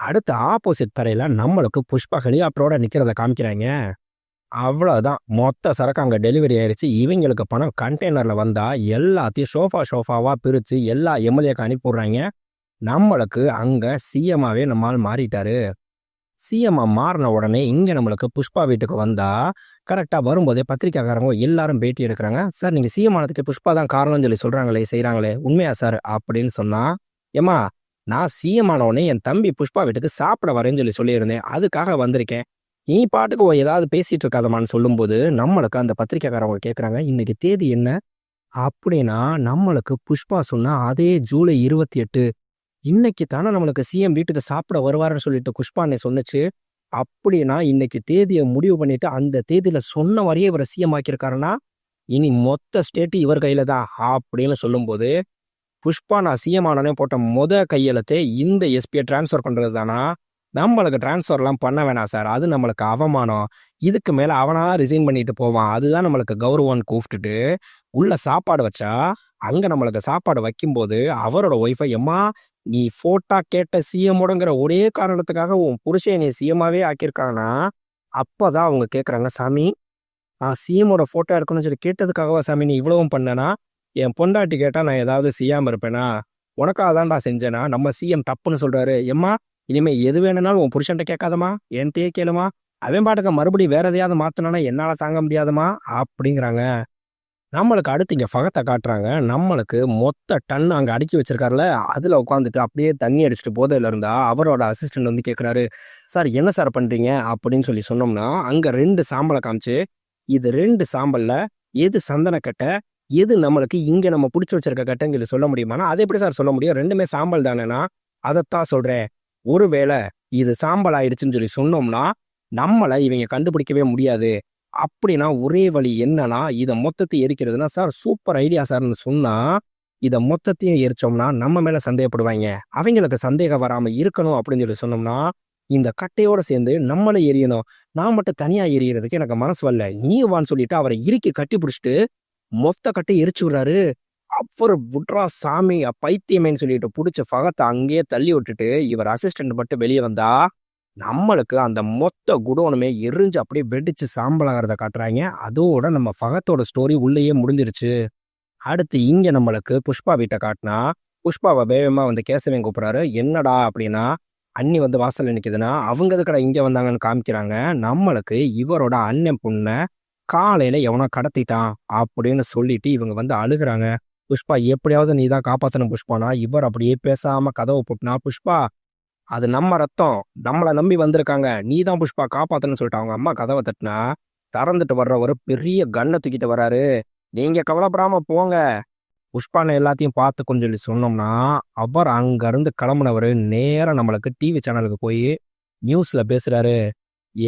அடுத்த ஆப்போசிட் தரையில் நம்மளுக்கு புஷ்பா ஹெலிகாப்டரோட நிற்கிறத காமிக்கிறாங்க. அவ்வளோதான், மொத்த சரக்கு அங்கே டெலிவரி ஆயிடுச்சு. இவங்களுக்கு பணம் கண்டெய்னரில் வந்தால் எல்லாத்தையும் ஷோஃபாவாக பிரித்து எல்லா எம்எல்ஏக்கு அனுப்பிவிட்றாங்க. நம்மளுக்கு அங்கே சிஎம்மாவே நம்மால் மாறிட்டாரு. சிஎம்மா மாறின உடனே இங்கே நம்மளுக்கு புஷ்பா வீட்டுக்கு வந்தால் கரெக்டாக வரும்போதே பத்திரிக்கைக்காரங்க எல்லாரும் பேட்டி எடுக்கிறாங்க. சார் நீங்கள் சிஎம் ஆனதுக்கு புஷ்பா தான் காரணம்னு சொல்லி சொல்கிறாங்களே செய்கிறாங்களே உண்மையா சார் அப்படின்னு சொன்னால், ஏம்மா நான் சிஎம் ஆனவுடனே என் தம்பி புஷ்பா வீட்டுக்கு சாப்பிட வரேன்னு சொல்லியிருந்தேன், அதுக்காக வந்திருக்கேன், நீ பாட்டுக்கு ஏதாவது பேசிகிட்டு இருக்காதமான்னு சொல்லும்போது நம்மளுக்கு அந்த பத்திரிக்கைக்காரங்க கேட்குறாங்க, இன்னைக்கு தேதி என்ன அப்படின்னா, நம்மளுக்கு புஷ்பா சொன்னால் அதே ஜூலை 28 இன்னைக்கு தானே நம்மளுக்கு சிஎம் வீட்டுக்கு சாப்பிட வருவாருன்னு சொல்லிட்டு புஷ்பா அன்னை சொன்னுச்சு, அப்படின்னா இன்னைக்கு தேதியை முடிவு பண்ணிட்டு அந்த தேதியில சொன்ன மாதிரியே இவரை சிஎம் ஆக்கியிருக்காருன்னா இனி மொத்த ஸ்டேட்டு இவர் கையில தான் அப்படின்னு சொல்லும்போது, புஷ்பா நான் சிஎம் ஆனோடனே போட்ட கையெழுத்தே இந்த எஸ்பியை டிரான்ஸ்ஃபர் பண்ணுறது தானா, நம்மளுக்கு டிரான்ஸ்ஃபர்லாம் பண்ண வேணாம் சார், அது நம்மளுக்கு அவமானம், இதுக்கு மேலே அவனா ரிசைன் பண்ணிட்டு போவான், அதுதான் நம்மளுக்கு கௌரவம்னு கூப்பிட்டுட்டு உள்ள சாப்பாடு வச்சா, அங்கே நம்மளுக்கு சாப்பாடு வைக்கும்போது அவரோட ஒய்ஃபை எம்மா நீ போட்டா கேட்ட சிஎம்மோடங்கிற ஒரே காரணத்துக்காக உன் புருஷன் நீ சிஎம்மாவே ஆக்கியிருக்காங்கன்னா, அப்போதான் அவங்க கேட்குறாங்க, சாமி சிஎம்மோட ஃபோட்டோ இருக்குன்னு சொல்லி கேட்டதுக்காகவா சாமி நீ இவ்வளவும் பண்ணனா, என் பொண்டாட்டி கேட்டால் நான் ஏதாவது செய்யாமல் இருப்பேனா, உனக்காக தான்டா செஞ்சேனா, நம்ம சிஎம் தப்புன்னு சொல்கிறாரு, எம்மா இனிமேல் எது வேணும்னாலும் உன் புருஷன்ட்ட கேட்காதம்மா என்கிட்டயே கேளுமா, அவன் பாட்டுக்க மறுபடியும் வேற எதையாவது மாற்றினானா என்னால் தாங்க முடியாதுமா அப்படிங்கிறாங்க. நம்மளுக்கு அடுத்து இங்கே ஃபகத்தை காட்டுறாங்க. நம்மளுக்கு மொத்த டன் அங்கே அடுக்கி வச்சிருக்காருல, அதில் உட்காந்துட்டு அப்படியே தண்ணி அடிச்சுட்டு போதையில் இருந்தா அவரோட அசிஸ்டன்ட் வந்து கேட்குறாரு, சார் என்ன சார் பண்ணுறீங்க அப்படின்னு சொல்லி சொன்னோம்னா, அங்கே 2 சாம்பலை காமிச்சு, இது 2 சாம்பலில் எது சந்தனக்கட்டை எது நம்மளுக்கு இங்கே நம்ம பிடிச்சி வச்சிருக்க கட்டைன்னு சொல்லி சொல்ல முடியுமானா, அது எப்படி சார் சொல்ல முடியும், 2மே சாம்பல் தானேனா, அதைத்தான் சொல்கிறேன், ஒருவேளை இது சாம்பல் ஆயிடுச்சுன்னு சொல்லி சொன்னோம்னா நம்மளை இவங்க கண்டுபிடிக்கவே முடியாது, அப்படின்னா ஒரே வழி என்னன்னா இதை மொத்தத்தை எரிக்கிறதுனா, சார் சூப்பர் ஐடியா சார்னு சொன்னால் இதை மொத்தத்தையும் எரிச்சோம்னா நம்ம மேலே சந்தேகப்படுவாங்க, அவங்களுக்கு சந்தேகம் வராமல் இருக்கணும் அப்படின்னு சொல்லி சொன்னோம்னா இந்த கட்டையோடு சேர்ந்து நம்மளை எரியணும், நான் மட்டும் தனியாக எரியறதுக்கு எனக்கு மனசு வரல, நீ வான்னு சொல்லிட்டு அவரை இறுக்கி கட்டி பிடிச்சிட்டு மொத்த கட்டை எரிச்சு விடுறாரு. அவர் விட்றா சாமி பைத்தியமேன்னு சொல்லிட்டு பிடிச்ச ஃபகத்தை அங்கேயே தள்ளி விட்டுட்டு இவர் அசிஸ்டன்ட் மட்டும் வெளியே வந்தா நம்மளுக்கு அந்த மொத்த குடோனுமே எரிஞ்சு அப்படியே வெடிச்சு சாம்பலாகிறத காட்டுறாங்க. அதோட நம்ம ஃபகத்தோட ஸ்டோரி உள்ளேயே முடிஞ்சிருச்சு. அடுத்து இங்கே நம்மளுக்கு புஷ்பா வீட்டை காட்டினா, புஷ்பாவை வேகமாக வந்து கேசவன் கூப்பிட்றாரு, என்னடா அப்படின்னா, அண்ணி வந்து வாசலில் நிற்கிதுன்னா அவங்க எதுக்கடா இங்கே வந்தாங்கன்னு காமிக்கிறாங்க. நம்மளுக்கு இவரோட அண்ணன் பொண்ணை காலையில் எவனோ கடத்திட்டான் அப்படின்னு சொல்லிட்டு இவங்க வந்து அழுகிறாங்க. புஷ்பா எப்படியாவது நீ தான் காப்பாற்றணும் புஷ்பானா, இவர் அப்படியே பேசாமல் கதவை போட்டுனா, புஷ்பா அது நம்ம ரத்தம். நம்மள நம்பி வந்திருக்காங்க. நீ தான் புஷ்பா காப்பாத்தணும்னு சொல்லிட்டு அவங்க அம்மா கதவ தட்டுனா, திறந்துட்டு வர்றவரு பெரிய கன்ன தூக்கிட்டு வராரு. நீங்க கவலைப்படாம போங்க. புஷ்பான்னு எல்லாத்தையும் பார்த்துக்கோன்னு சொல்லி சொன்னோம்னா, அவர் அங்கருந்து கிளம்புனவரு நேரா நம்மளுக்கு டிவி சேனலுக்கு போயி நியூஸ்ல பேசுறாரு.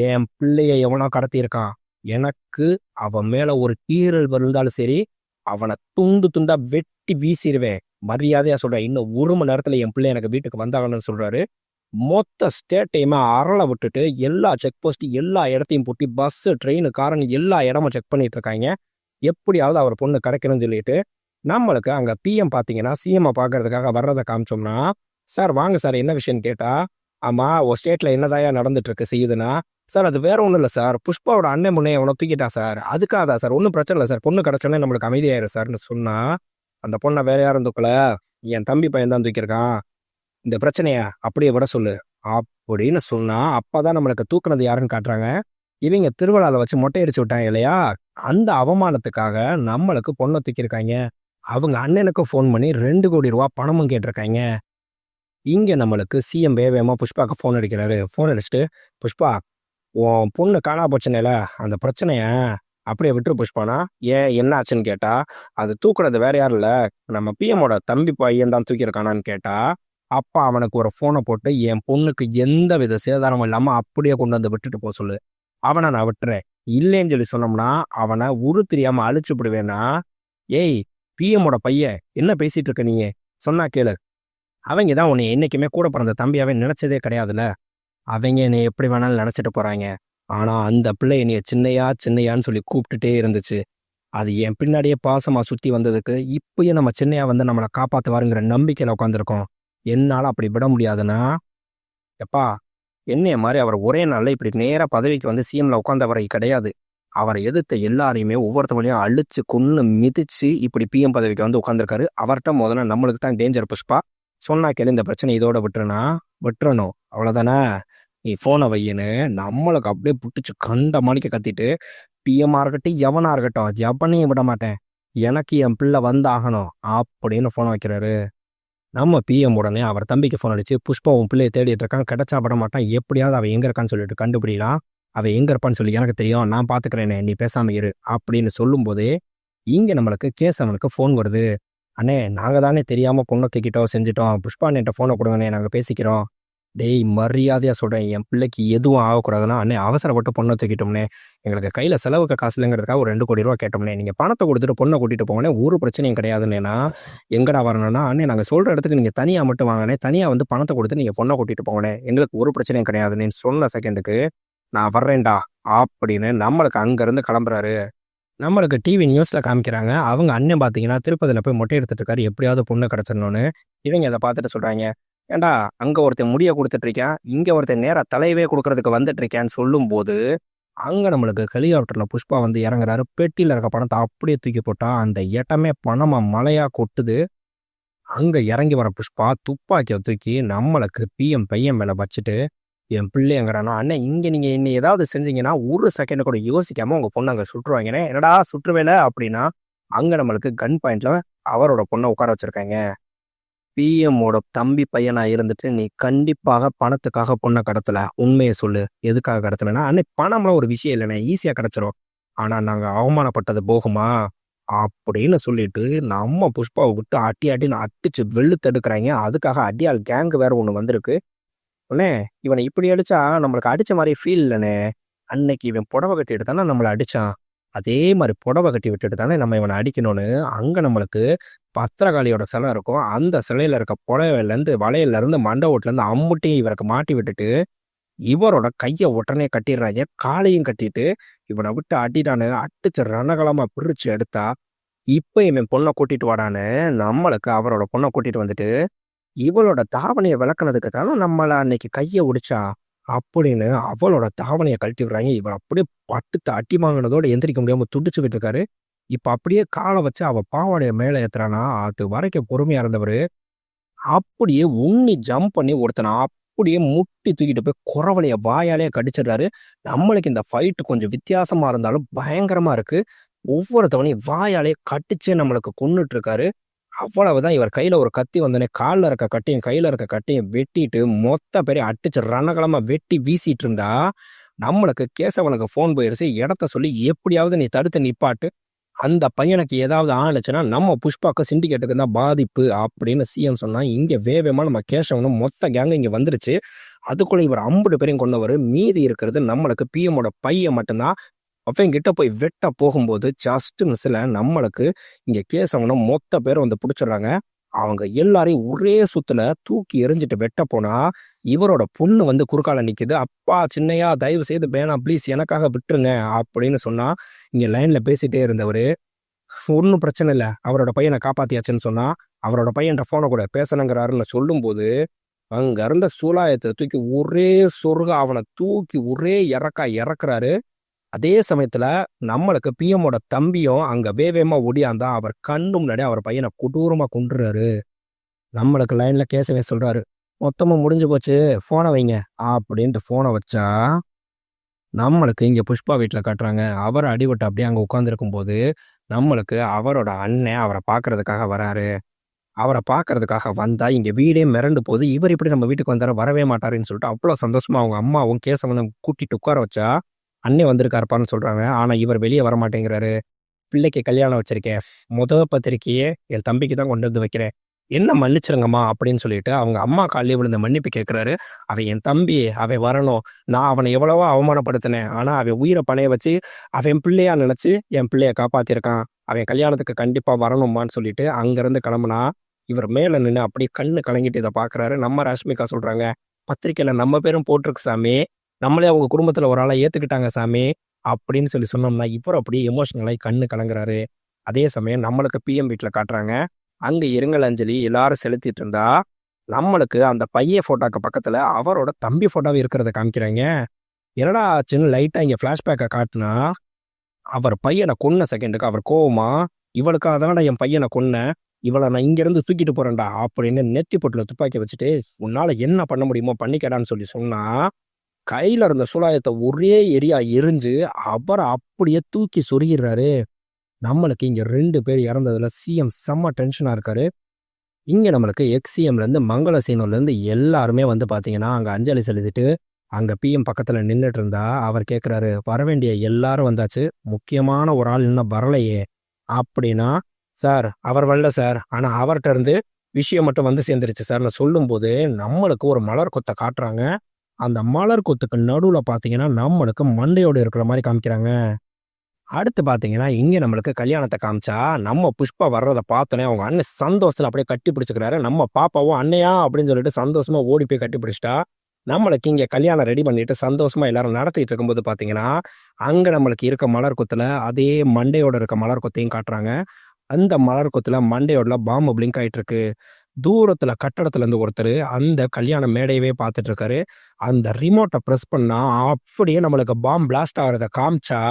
என் பிள்ளைய எவனோ கடத்தியிருக்கான். எனக்கு அவன் மேல ஒரு கீறல் விழுந்தாலும் சரி, அவன துண்டு துண்டா வெட்டி வீசிருவேன். மரியாதையா சொல்றேன். இன்னும் 1 மணி நேரத்துல என் பிள்ளை எனக்கு வீட்டுக்கு வந்தாகணும்னு சொல்றாரு. மொத்த ஸ்டேட்டையுமே அரள விட்டுட்டு எல்லா செக் போஸ்ட் எல்லா இடத்தையும் பூட்டி பஸ்ஸு, ட்ரெயின், காருன்னு எல்லா இடமும் செக் பண்ணிட்டு இருக்காய்ங்க. எப்படியாவது அவர் பொண்ணு கிடைக்கணும்னு சொல்லிட்டு, நம்மளுக்கு அங்க பிஎம் பார்த்தீங்கன்னா, சிஎம்ம பார்க்கறதுக்காக வர்றத காமிச்சோம்னா, "சார் வாங்க சார் என்ன விஷயம்னு?" கேட்டா, "ஆமா உன் ஸ்டேட்ல என்னதாய்யா நடந்துட்டு இருக்கு செய்யுதுன்னா?" "சார் அது வேற ஒண்ணும் இல்ல சார். புஷ்பாவோட அண்ணன் முன்னைய எவனோ தூக்கிட்டான் சார். அதுக்காக தான் சார். ஒண்ணும் பிரச்சனை இல்ல சார். பொண்ணு கிடைச்சோனே நம்மளுக்கு அமைதியாயிரும் சார்ன்னு" சொன்னா, அந்த பொண்ண வேற யாரும் தூக்கல. என் தம்பி பையன் தான் தூக்கியிருக்கான். இந்த பிரச்சனைய அப்படியே விட சொல்லு அப்படின்னு சொன்னா, அப்பதான் நம்மளுக்கு தூக்குனது யாருன்னு காட்டுறாங்க. இவங்க திருவிழால வச்சு மொட்டை அடிச்சு விட்டாங்க இல்லையா? அந்த அவமானத்துக்காக நம்மளுக்கு பொண்ண தூக்கியிருக்காங்க. அவங்க அண்ணனுக்கு ஃபோன் பண்ணி ரூ. 2,00,00,000 பணமும் கேட்டிருக்காங்க. இங்க நம்மளுக்கு சிஎம் வேகமா புஷ்பாக்கு ஃபோன் அடிக்கிறாரு. ஃபோன் அடிச்சுட்டு, "புஷ்பா, உன் பொண்ணு காணா போச்சுன்னேல, அந்த பிரச்சனைய அப்படியே விட்டுரு புஷ்பானா." "ஏன் என்ன ஆச்சுன்னு?" கேட்டா, "அது தூக்குனது வேற யாரும் இல்ல. நம்ம பிஎம்மோட தம்பி பையன் தான் தூக்கியிருக்கானான்னு" கேட்டா, அப்பா அவனுக்கு ஒரு ஃபோனை போட்டு, "என் பொண்ணுக்கு எந்த வித சேதாரமும் இல்லாம அப்படியே கொண்டு வந்து விட்டுட்டு போ சொல்லு. அவனை நான் விட்டுறேன். இல்லைன்னு சொல்லி சொன்னோம்னா, அவனை உரு தெரியாம அழிச்சு விடுவேன்னா." "ஏய், பிஎம்மோட பையன் என்ன பேசிட்டு இருக்க நீ? சொன்னா கேளு. அவங்க தான் உன்னை என்னைக்குமே கூட பிறந்த தம்பியாவே நினைச்சதே கிடையாதுல்ல. அவங்க என்னை எப்படி வேணாலும் நினைச்சிட்டு போறாங்க. ஆனா அந்த பிள்ளை என்னைய சின்னையா சின்னையான்னு சொல்லி கூப்பிட்டுட்டே இருந்துச்சு. அது என் பின்னாடியே பாசமா சுத்தி வந்ததுக்கு இப்பயும் நம்ம சின்னையா வந்து நம்மளை காப்பாத்துவாருங்கிற நம்பிக்கையில உட்காந்துருக்கோம். என்னால அப்படி விட முடியாதுன்னா, எப்பா, என்னைய மாதிரி அவர் ஒரே நாள்ல இப்படி நேரா பதவிக்கு வந்து சிஎம்ல உட்காந்தவரை கிடையாது. அவரை எதிர்த்த எல்லாரையுமே ஒவ்வொருத்தவங்களையும் அழிச்சு கொன்னு மிதிச்சு இப்படி பிஎம் பதவிக்கு வந்து உட்காந்துருக்காரு. அவர்கிட்ட முதல்ல நம்மளுக்கு தான் டேஞ்சர் புஷ்பா. சொன்னா கேளு, இந்த பிரச்சனை இதோட விட்டுருனா விட்டுறணும் அவ்வளோதானே. நீ ஃபோனை வையின்னு நம்மளுக்கு அப்படியே புட்டிச்சு கண்ட மணிக்கு கத்திட்டு, பிஎம்மா இருக்கட்டும் எவனா இருக்கட்டும் எவனையும் விட மாட்டேன். எனக்கு என் பிள்ளை வந்தாகணும் அப்படின்னு ஃபோனை வைக்கிறாரு. நம்ம பிஎம் உடனே அவர் தம்பிக்கு ஃபோன் அடிச்சு, "புஷ்பா உன் பிள்ளைய தேடிட்டு இருக்கான். கிடைச்சா விட மாட்டான். எப்படியாவது அவன் எங்க இருக்கான்னு சொல்லிட்டு கண்டுபிடிலாம். அவன் எங்க இருப்பான்னு சொல்லி எனக்கு தெரியும். நான் பார்த்துக்கிறேனே. நீ பேசாம இரு" அப்படின்னு சொல்லும்போதே, இங்க நம்மளுக்கு கேசவனுக்கு ஃபோன் வருது. "அண்ணே, நாங்க தானே தெரியாம பொண்ணை தூக்கிட்டோம் செஞ்சுட்டோம். புஷ்பா அண்ணன்ட்ட ஃபோனை கொடுங்கண்ணே, நாங்க பேசிக்கிறோம்." "டேய், மரியாதையா சொல்றேன். என் பிள்ளைக்கு எதுவும் ஆகக்கூடாதுன்னா, அண்ணே அவசரப்பட்டு பொண்ணை தூக்கிட்டோம்னே. எங்களுக்கு கையில செலவுக்கு காசு இல்லைங்கிறதுக்காக ஒரு 2,00,00,000 கேட்டோம்னே. நீங்க பணத்தை கொடுத்துட்டு பொண்ணை கூட்டிட்டு போங்கண்ணே. ஒரு பிரச்சனையும் கிடையாதுண்ணேனா." "எங்கடா வரணும்னா?" "அண்ணே, நாங்க சொல்ற இடத்துக்கு நீங்க தனியா மட்டும் வாங்கண்ணே. தனியா வந்து பணத்தை கொடுத்து நீங்க பொண்ணை கூட்டிட்டு போங்கண்ணே. எங்களுக்கு ஒரு பிரச்சனையும் கிடையாதுண்ணேன்னு" சொன்ன செகண்டுக்கு, "நான் வர்றேன்டா" அப்படின்னு நம்மளுக்கு அங்கிருந்து கிளம்புறாரு. நம்மளுக்கு டிவி நியூஸ்ல காமிக்கிறாங்க. அவங்க அண்ணன் பார்த்தீங்கன்னா, திருப்பதியில போய் மொட்டை எடுத்துட்டு இருக்காரு. எப்படியாவது பொண்ணு கிடைச்சிடணும்னு. இவங்க அத பார்த்துட்டு சொல்றாங்க, "ஏன்டா, அங்க ஒருத்தன் முடிய குடுத்துட்டு இருக்கான். இங்க ஒருத்தன் நேரா தலையவே குடுக்கறதுக்கு வந்துட்டு இருக்கான்னு" சொல்லும்போது, அங்க நம்மளுக்கு ஹெலிகாப்டர்ல புஷ்பா வந்து இறங்குறாரு. பெட்டியில இருக்க பணத்த அப்படியே தூக்கி போட்டா, அந்த இடமே பணமா மழையா கொட்டுது. அங்க இறங்கி வர புஷ்பா துப்பாக்கிய தூக்கி நம்மளுக்கு பிஎம் பையன் மேல வச்சுட்டு, "என் பிள்ளையங்கிறானா, அண்ணே இங்க நீங்க என்னை ஏதாவது செஞ்சீங்கன்னா, ஒரு செகண்ட் கூட யோசிக்காம உங்க பொண்ண அங்க சுட்டுருவாங்கண்ணே." "என்னடா சுட்டுருவேல?" அப்படின்னா, அங்க நம்மளுக்கு கன் பாயிண்ட்ல அவரோட பொண்ண உட்கார வச்சிருக்காங்க. பிஎம்மோட தம்பி பையனா இருந்துட்டு, "நீ கண்டிப்பாக பணத்துக்காக பொண்ண கடத்தல. உண்மைய சொல்லு. எதுக்காக கடத்தலன்னா?" "அண்ணே, பணம்லாம் ஒரு விஷயம் இல்லண்ணே. ஈஸியா கிடைச்சிரும். ஆனா நாங்க அவமானப்பட்டது போகுமா?" அப்படின்னு சொல்லிட்டு, நம்ம புஷ்பாவ விட்டு அடி அடின்னு அடிச்சு வெளுத்தெடுக்குறாய்ங்க. அதுக்காக அடியாள் கேங் வேற ஒண்ணு வந்திருக்கு. "அண்ணே, இவனை இப்படி அடிச்சா நம்மளுக்கு அடிச்ச மாரி ஃபீல் இல்லண்ணே. அன்னைக்கு இவன் புடவை கட்டிட்டு தானே நம்மள அடிச்சான். அதே மாரி புடவை கட்டி விட்டுட்டு தானே நம்ம இவனை அடிக்கணும்னு." அங்க நம்மளுக்கு பத்திரகாளியோட சிலை இருக்கும். அந்த சிலையில இருக்க புடவையிலேருந்து, வளையல்லேருந்து, மண்டை ஓட்டுலேருந்து அம்புட்டையும் இவருக்கு மாட்டி விட்டுட்டு, இவரோட கைய உடனே கட்டிடுறாய்ங்க. காலையும் கட்டிட்டு, இவனை விட்டு அடிடான்னு அடிச்சு ரணகளமா பிரிச்சு எடுத்தா, இப்ப இவன் பொண்ண கூட்டிட்டு வாடான்னு நம்மளுக்கு அவரோட பொண்ண கூட்டிட்டு வந்துட்டு, "இவளோட தாவணிய விலக்குனதுக்கு தானே நம்மள அன்னைக்கு கைய ஒடிச்சா" அப்படின்னு அவளோட தாவணிய கழட்டி விடுறாய்ங்க. இவர் அப்படியே பட்டுத்து அடி வாங்கினதோட எந்திரிக்க முடியாம துடிச்சுக்கிட்டு இருக்காரு. இப்ப அப்படியே கால வச்சு அவ பாவாடைய மேல ஏத்துறானா, அது வரைக்கும் பொறுமையா இருந்தவரு, அப்படியே உன்னி ஜம்ப் பண்ணி ஒருத்தனை அப்படியே முட்டி தூக்கிட்டு போய் குரவலைய வாயாலே கடிச்சிடுறாரு. நம்மளுக்கு இந்த ஃபைட் கொஞ்சம் வித்தியாசமா இருந்தாலும் பயங்கரமா இருக்கு. ஒவ்வொருத்தவனையும் வாயாலே கடிச்சே நம்மளுக்கு கொன்னுட்டு இருக்காரு. அவ்வளவுதான். இவர் கையில ஒரு கத்தி வந்தோடனே கால்ல இருக்க கட்டியும் கையில இருக்க கட்டியும் வெட்டிட்டு மொத்த பேரையும் அடிச்சு ரணகளமா வெட்டி வீசிட்டு இருந்தா நம்மளுக்கு கேசவனுக்கு ஃபோன் போயிருச்சு. இடத்த சொல்லி எப்படியாவது நீ தடுத்து நிப்பாட்டு, அந்த பையனுக்கு ஏதாவது ஆனுச்சுன்னா நம்ம புஷ்பாக்கு சிண்டிகேட்டுக்கு தான் பாதிப்பு அப்படின்னு சிஎம் சொன்னா. இங்க வேகமா நம்ம கேசவனும் மொத்த கேங்க இங்க வந்துருச்சு. அதுக்குள்ள இவர் 50 பேரையும் கொண்டவர். மீதி இருக்கிறது நம்மளுக்கு பிஎம்மோட பையன் மட்டும்தான். அவன் கிட்ட போய் வெட்ட போகும்போது ஜஸ்ட் மிஸ்ல நம்மளுக்கு இங்க கேசவனும் மொத்த பேரும் வந்து பிடிச்சிடுறாங்க. அவங்க எல்லாரையும் ஒரே சுத்துல தூக்கி எறிஞ்சிட்டு வெட்ட போனா இவரோட பொண்ணு வந்து குறுக்கால நிக்குது. அப்பா சின்னையா தயவு செய்து வேணாம் ப்ளீஸ் எனக்காக விட்டுருங்க அப்படின்னு சொன்னா. இங்க லைன்ல பேசிட்டே இருந்தவரு ஒன்றும் பிரச்சனை இல்லை அவரோட பையனை காப்பாத்தியாச்சுன்னு சொன்னா. அவரோட பையன்கிட்ட போனை கூட பேசணுங்கிறாருன்னு சொல்லும்போது அங்க இருந்த சூலாயத்தை தூக்கி ஒரே சொருக அவனை தூக்கி ஒரே இறக்குறாரு. அதே சமயத்துல நம்மளுக்கு பிஎம்மோட தம்பியும் அங்க வேவேமா ஒடியாந்தா அவர் கண்ணு முன்னாடி அவர் பையனை கொடூரமா கொன்றுறாரு. நம்மளுக்கு லைன்ல கேசவே சொல்றாரு, மொத்தமா முடிஞ்சு போச்சு போனை வைங்க அப்படின்ட்டு போனை வச்சா நம்மளுக்கு இங்க புஷ்பா வீட்டுல காட்டுறாங்க. அவர் அடிபட்டு அப்படியே அங்க உட்கார்ந்துருக்கும் போது நம்மளுக்கு அவரோட அண்ணன் அவரை பாக்குறதுக்காக வராரு. அவரை பாக்குறதுக்காக வந்தா இங்க வீடே மிரண்டு போகுது. இவர் இப்படி நம்ம வீட்டுக்கு வந்தாரு வரவே மாட்டாருன்னு சொல்லிட்டு அவ்வளவு சந்தோஷமா அவங்க அம்மாவும் கேசவனும் கூட்டிட்டு உட்கார வச்சா அண்ணே வந்திருக்காருப்பான்னு சொல்றாங்க. ஆனா இவர் வெளியே வர மாட்டேங்கிறாரு. பிள்ளைக்கு கல்யாணம் வச்சிருக்கேன், பத்திரிக்கையே என் தம்பிக்கு தான் கொண்டு வந்து வைக்கிறேன், என்ன மன்னிச்சிருங்கம்மா அப்படின்னு சொல்லிட்டு அவங்க அம்மா காலையே விழுந்த மன்னிப்பு கேட்கிறாரு. அவன் என் தம்பி, அவன் வரணும். நான் அவனை எவ்வளவோ அவமானப்படுத்தினேன், ஆனா அவன் உயிரை பணைய வச்சு அவன் பிள்ளையா நினைச்சு என் பிள்ளைய காப்பாத்திருக்கான். அவன் கல்யாணத்துக்கு கண்டிப்பா வரணுமான்னு சொல்லிட்டு அங்கிருந்து கிளம்புனா இவர் மேல நின்று அப்படியே கண்ணு கலங்கிட்டு இதை பாக்குறாரு. நம்ம ராஷ்மிகா சொல்றாங்க, பத்திரிக்கையில நம்ம பேரும் போட்டிருக்கு சாமி, நம்மளே அவங்க குடும்பத்துல ஒரு ஆளை ஏத்துக்கிட்டாங்க சாமி அப்படின்னு சொன்னோம்னா இவர் அப்படியே எமோஷனலாகி கண்ணு கலங்குறாரு. அதே சமயம் நம்மளுக்கு பிஎம் வீட்டில் காட்டுறாங்க. அங்க இரங்கல் அஞ்சலி எல்லாரும் செலுத்திட்டு இருந்தா நம்மளுக்கு அந்த பையன் போட்டோக்கு பக்கத்துல அவரோட தம்பி போட்டோவை இருக்கிறத காமிக்கிறாங்க. என்னடா ஆச்சுன்னு லைட்டா இங்க பிளாஷ்பேக்கை காட்டுனா அவர் பையனை கொன்ன செகண்டுக்கு அவர் கோவமா, இவளுக்காக தானடா என் பையனை கொன்ன, இவளை நான் இங்க இருந்து தூக்கிட்டு போறேன்டா அப்படின்னு நெத்தி பொட்டுல துப்பாக்கி வச்சுட்டு உன்னால என்ன பண்ண முடியுமோ பண்ணிக்கடான்னு சொன்னா கையில இருந்த சூலாயத்தை ஒரே எரியா எரிஞ்சு அவரை அப்படியே தூக்கி சொருகிறாரு. நம்மளுக்கு இங்க 2 பேர் இறந்ததுல சிஎம் செம்ம டென்ஷனா இருக்காரு. இங்க நம்மளுக்கு எக்ஸிஎம்ல இருந்து மங்கள சீனோல இருந்து எல்லாருமே வந்து பாத்தீங்கன்னா அங்க அஞ்சலி செலுத்திட்டு அங்க பிஎம் பக்கத்துல நின்றுட்டு இருந்தா அவர் கேட்கிறாரு, வரவேண்டிய எல்லாரும் வந்தாச்சு, முக்கியமான ஒரு ஆள் இன்னும் வரலையே அப்படின்னா. சார் அவர் வரல சார், ஆனா அவர்கிட்ட இருந்து விஷயம் மட்டும் வந்து சேர்ந்துருச்சு சார்னு சொல்லும் போது நம்மளுக்கு ஒரு மலர் கொத்தை காட்டுறாங்க. அந்த மலர் கொத்துக்கு நடுவுல பாத்தீங்கன்னா நம்மளுக்கு மண்டையோடு இருக்கிற மாதிரி காமிக்கிறாங்க. அடுத்து பாத்தீங்கன்னா இங்க நம்மளுக்கு கல்யாணத்தை காமிச்சா நம்ம புஷ்பா வர்றதை பார்த்தோன்னே அவங்க அண்ணன் சந்தோஷத்துல அப்படியே கட்டி பிடிச்சிக்கிறாரு. நம்ம பாப்பாவும் அண்ணையா அப்படின்னு சொல்லிட்டு சந்தோஷமா ஓடி போய் கட்டி பிடிச்சிட்டா. நம்மளுக்கு இங்க கல்யாணம் ரெடி பண்ணிட்டு சந்தோஷமா எல்லாரும் நடத்திட்டு இருக்கும்போது பாத்தீங்கன்னா அங்க நம்மளுக்கு இருக்க மலர் கொத்துல அதே மண்டையோட இருக்க மலர் கொத்தையும் காட்டுறாங்க. அந்த மலர் கொத்துல மண்டையோட பாம்பு பிளிங்க் ஆயிட்டு இருக்கு. தூரத்துல கட்டடத்துல இருந்து ஒருத்தர் அந்த கல்யாண மேடையவே பார்த்துட்டு இருக்காரு. அந்த ரிமோட்டை பிரஸ் பண்ணா அப்படியே நம்மளுக்கு பாம்பு பிளாஸ்ட் ஆகிறத காமிச்சா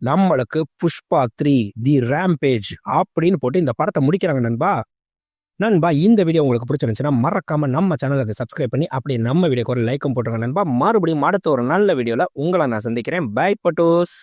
நம்மளுக்கு புஷ்பா 3 தி ரேம்பேஜ் அப்படின்னு போட்டு இந்த படத்தை முடிக்கிறாங்க. நண்பா இந்த வீடியோ உங்களுக்கு பிடிச்சிருந்துச்சுன்னா மறக்காம நம்ம சேனலை அதை சப்ஸ்கிரைப் பண்ணி அப்படியே நம்ம வீடியோக்கு ஒரு லைக்கும் போட்டுருங்க நண்பா. மறுபடியும் அடுத்த ஒரு நல்ல வீடியோல உங்களை நான் சந்திக்கிறேன். பை பட்டோஸ்.